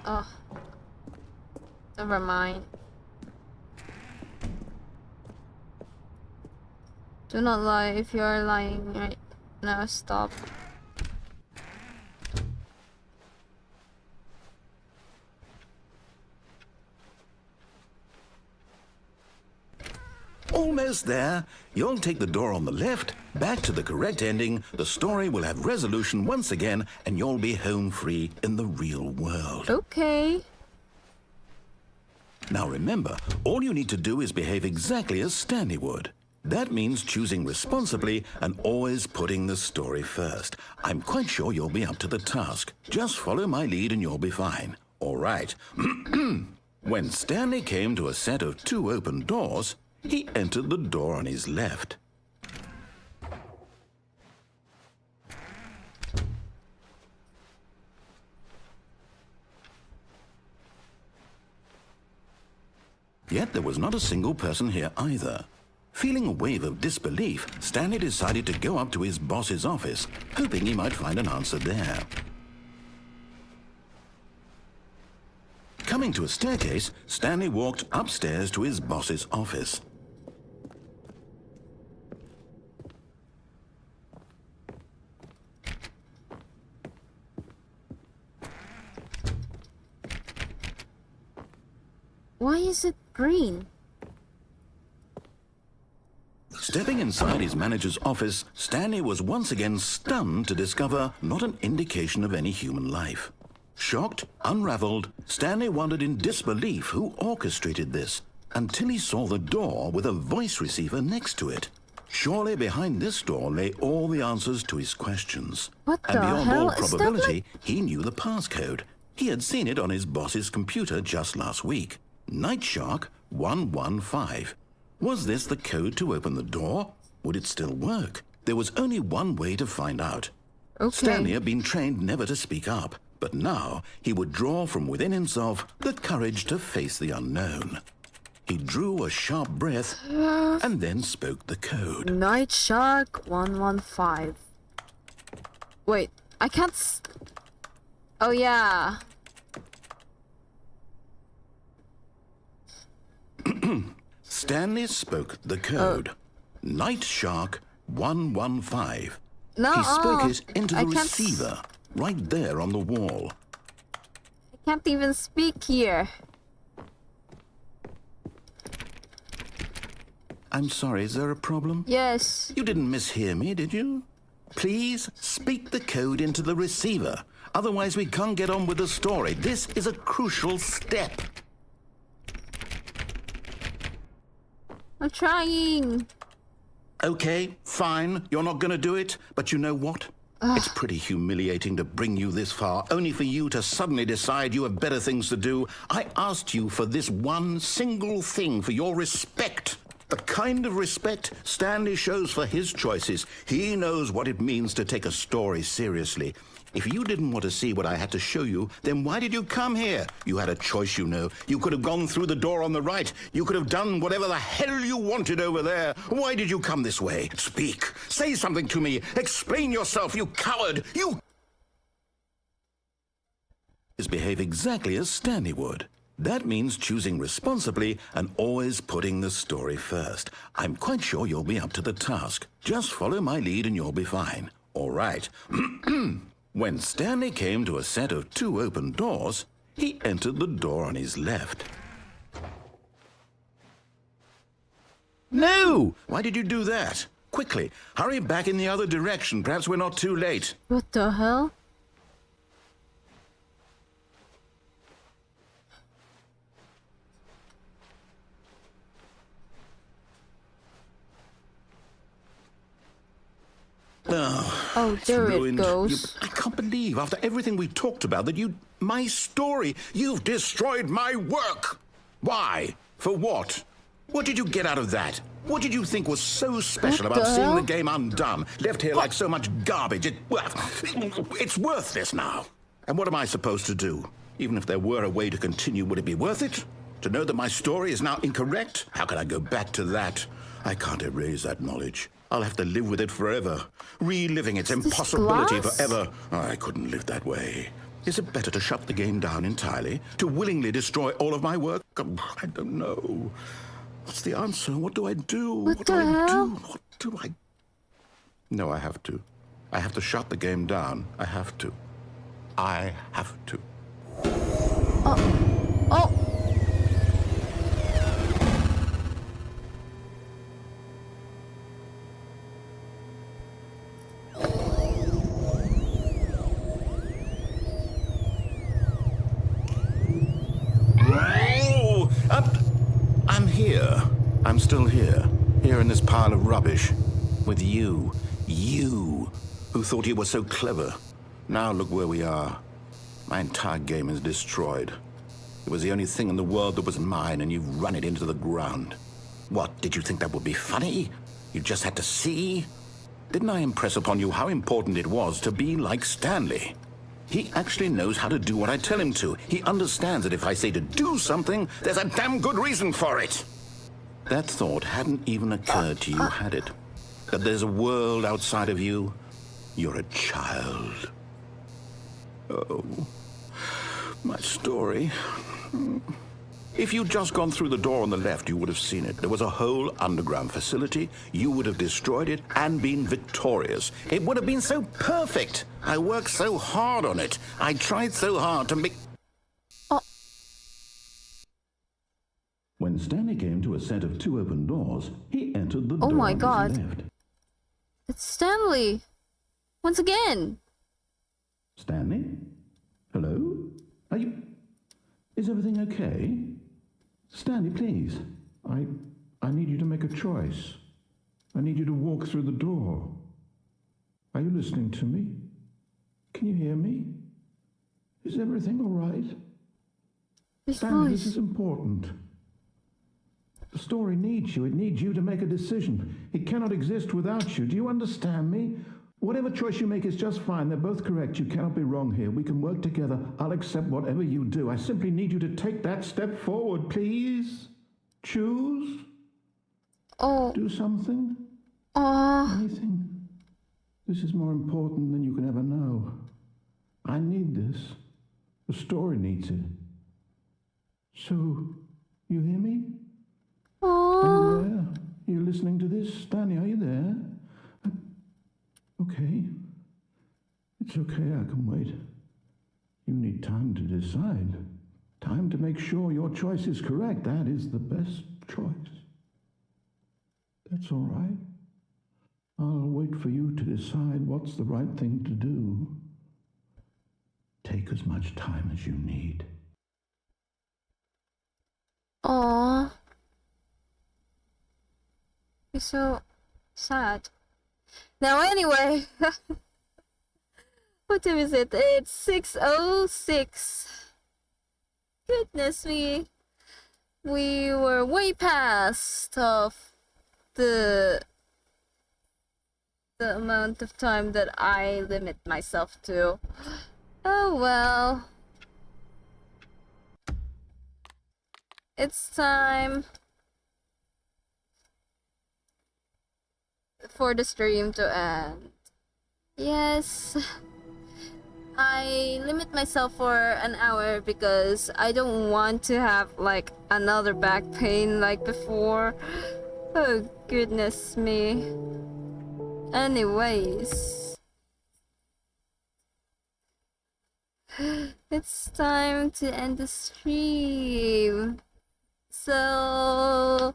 S1: Oh. Never mind. Do not lie. If you are lying right now, stop.
S2: Almost there. You'll take the door on the left, back to the correct ending, the story will have resolution once again, and you'll be home free in the real world.
S1: Okay.
S2: Now remember, all you need to do is behave exactly as Stanley would. That means choosing responsibly and always putting the story first. I'm quite sure you'll be up to the task. Just follow my lead and you'll be fine. All right. When Stanley came to a set of 2 open doors, he entered the door on his left. Yet there was not a single person here either. Feeling a wave of disbelief, Stanley decided to go up to his boss's office, hoping he might find an answer there. Coming to a staircase, Stanley walked upstairs to his boss's office.
S1: Why is it green?
S2: Stepping inside his manager's office, Stanley was once again stunned to discover not an indication of any human life. Shocked, unraveled, Stanley wondered in disbelief who orchestrated this, until he saw the door with a voice receiver next to it. Surely behind this door lay all the answers to his questions.
S1: What
S2: And
S1: the
S2: beyond
S1: hell?
S2: all
S1: Is that
S2: probability, he knew the passcode. He had seen it on his boss's computer just last week. Night Shark 115. Was this the code to open the door? Would it still work? There was only one way to find out.
S1: Okay.
S2: Stanley had been trained never to speak up, but now he would draw from within himself the courage to face the unknown. He drew a sharp breath and then spoke the code.
S1: Night Shark 115. Wait, I can't Oh yeah.
S2: Stanley spoke the code. Night Shark 115.
S1: No,
S2: He spoke it into the
S1: I can't
S2: receiver, right there on the wall.
S1: I can't even speak here.
S2: I'm sorry, is there a problem?
S1: Yes.
S2: You didn't mishear me, did you? Please speak the code into the receiver. Otherwise, we can't get on with the story. This is a crucial step.
S1: I'm trying.
S2: Okay, fine. You're not going to do it. But you know what? It's pretty humiliating to bring you this far, only for you to suddenly decide you have better things to do. I asked you for this one single thing, for your respect. The kind of respect Stanley shows for his choices. He knows what it means to take a story seriously. If you didn't want to see what I had to show you, then why did you come here? You had a choice, you know. You could have gone through the door on the right. You could have done whatever the hell you wanted over there. Why did you come this way? Speak. Say something to me. Explain yourself, you coward. You behave exactly as Stanley would. That means choosing responsibly and always putting the story first. I'm quite sure you'll be up to the task. Just follow my lead and you'll be fine. All right. When Stanley came to a set of 2 open doors, he entered the door on his left. No! Why did you do that? Quickly, hurry back in the other direction. Perhaps we're not too late.
S1: What the hell? Oh, there it goes.
S2: I can't believe, after everything we talked about, that my story, you've destroyed my work. Why? For what? What did you get out of that? What did you think was so special about seeing the game undone, left here like so much garbage? It's worthless now. And what am I supposed to do? Even if there were a way to continue, would it be worth it? To know that my story is now incorrect? How can I go back to that? I can't erase that knowledge. I'll have to live with it forever, reliving its impossibility forever. I couldn't live that way. Is it better to shut the game down entirely? To willingly destroy all of my work? I don't know. What's the answer? What do I do?
S1: What do I do?
S2: What do I... No, I have to. I have to shut the game down. I have to. I have to.
S1: Oh!
S2: I'm here. I'm still here. Here in this pile of rubbish. With you. You, who thought you were so clever. Now look where we are. My entire game is destroyed. It was the only thing in the world that was mine, and you've run it into the ground. What, did you think that would be funny? You just had to see? Didn't I impress upon you how important it was to be like Stanley? He actually knows how to do what I tell him to. He understands that if I say to do something, there's a damn good reason for it. That thought hadn't even occurred to you, had it? That there's a world outside of you? You're a child. Oh, my story. If you'd just gone through the door on the left, you would have seen it. There was a whole underground facility. You would have destroyed it and been victorious. It would have been so perfect. I worked so hard on it. I tried so hard to make...
S4: When Stanley came to a set of 2 open doors, he entered the door
S1: Oh my
S4: on his
S1: God.
S4: left.
S1: It's Stanley! Once again!
S4: Stanley? Hello? Are you... Is everything okay? Stanley, please. I need you to make a choice. I need you to walk through the door. Are you listening to me? Can you hear me? Is everything all right?
S1: His
S4: Stanley,
S1: voice.
S4: this is important. The story needs you. It needs you to make a decision. It cannot exist without you. Do you understand me? Whatever choice you make is just fine. They're both correct. You cannot be wrong here. We can work together. I'll accept whatever you do. I simply need you to take that step forward, please. Choose.
S1: Oh.
S4: Do something. Anything. This is more important than you can ever know. I need this. The story needs it. So, you hear me? Are you there? Are you listening to this? Stanley, are you there? Okay. It's okay, I can wait. You need time to decide. Time to make sure your choice is correct. That is the best choice. That's all right. I'll wait for you to decide what's the right thing to do. Take as much time as you need.
S1: Aww. He's so sad. Now anyway, what time is it? It's 6:06. Goodness me. We were way past of the amount of time that I limit myself to. Oh well. It's time for the stream to end. Yes. I limit myself for an hour because I don't want to have like another back pain like before. Oh goodness me. Anyways, it's time to end the stream. So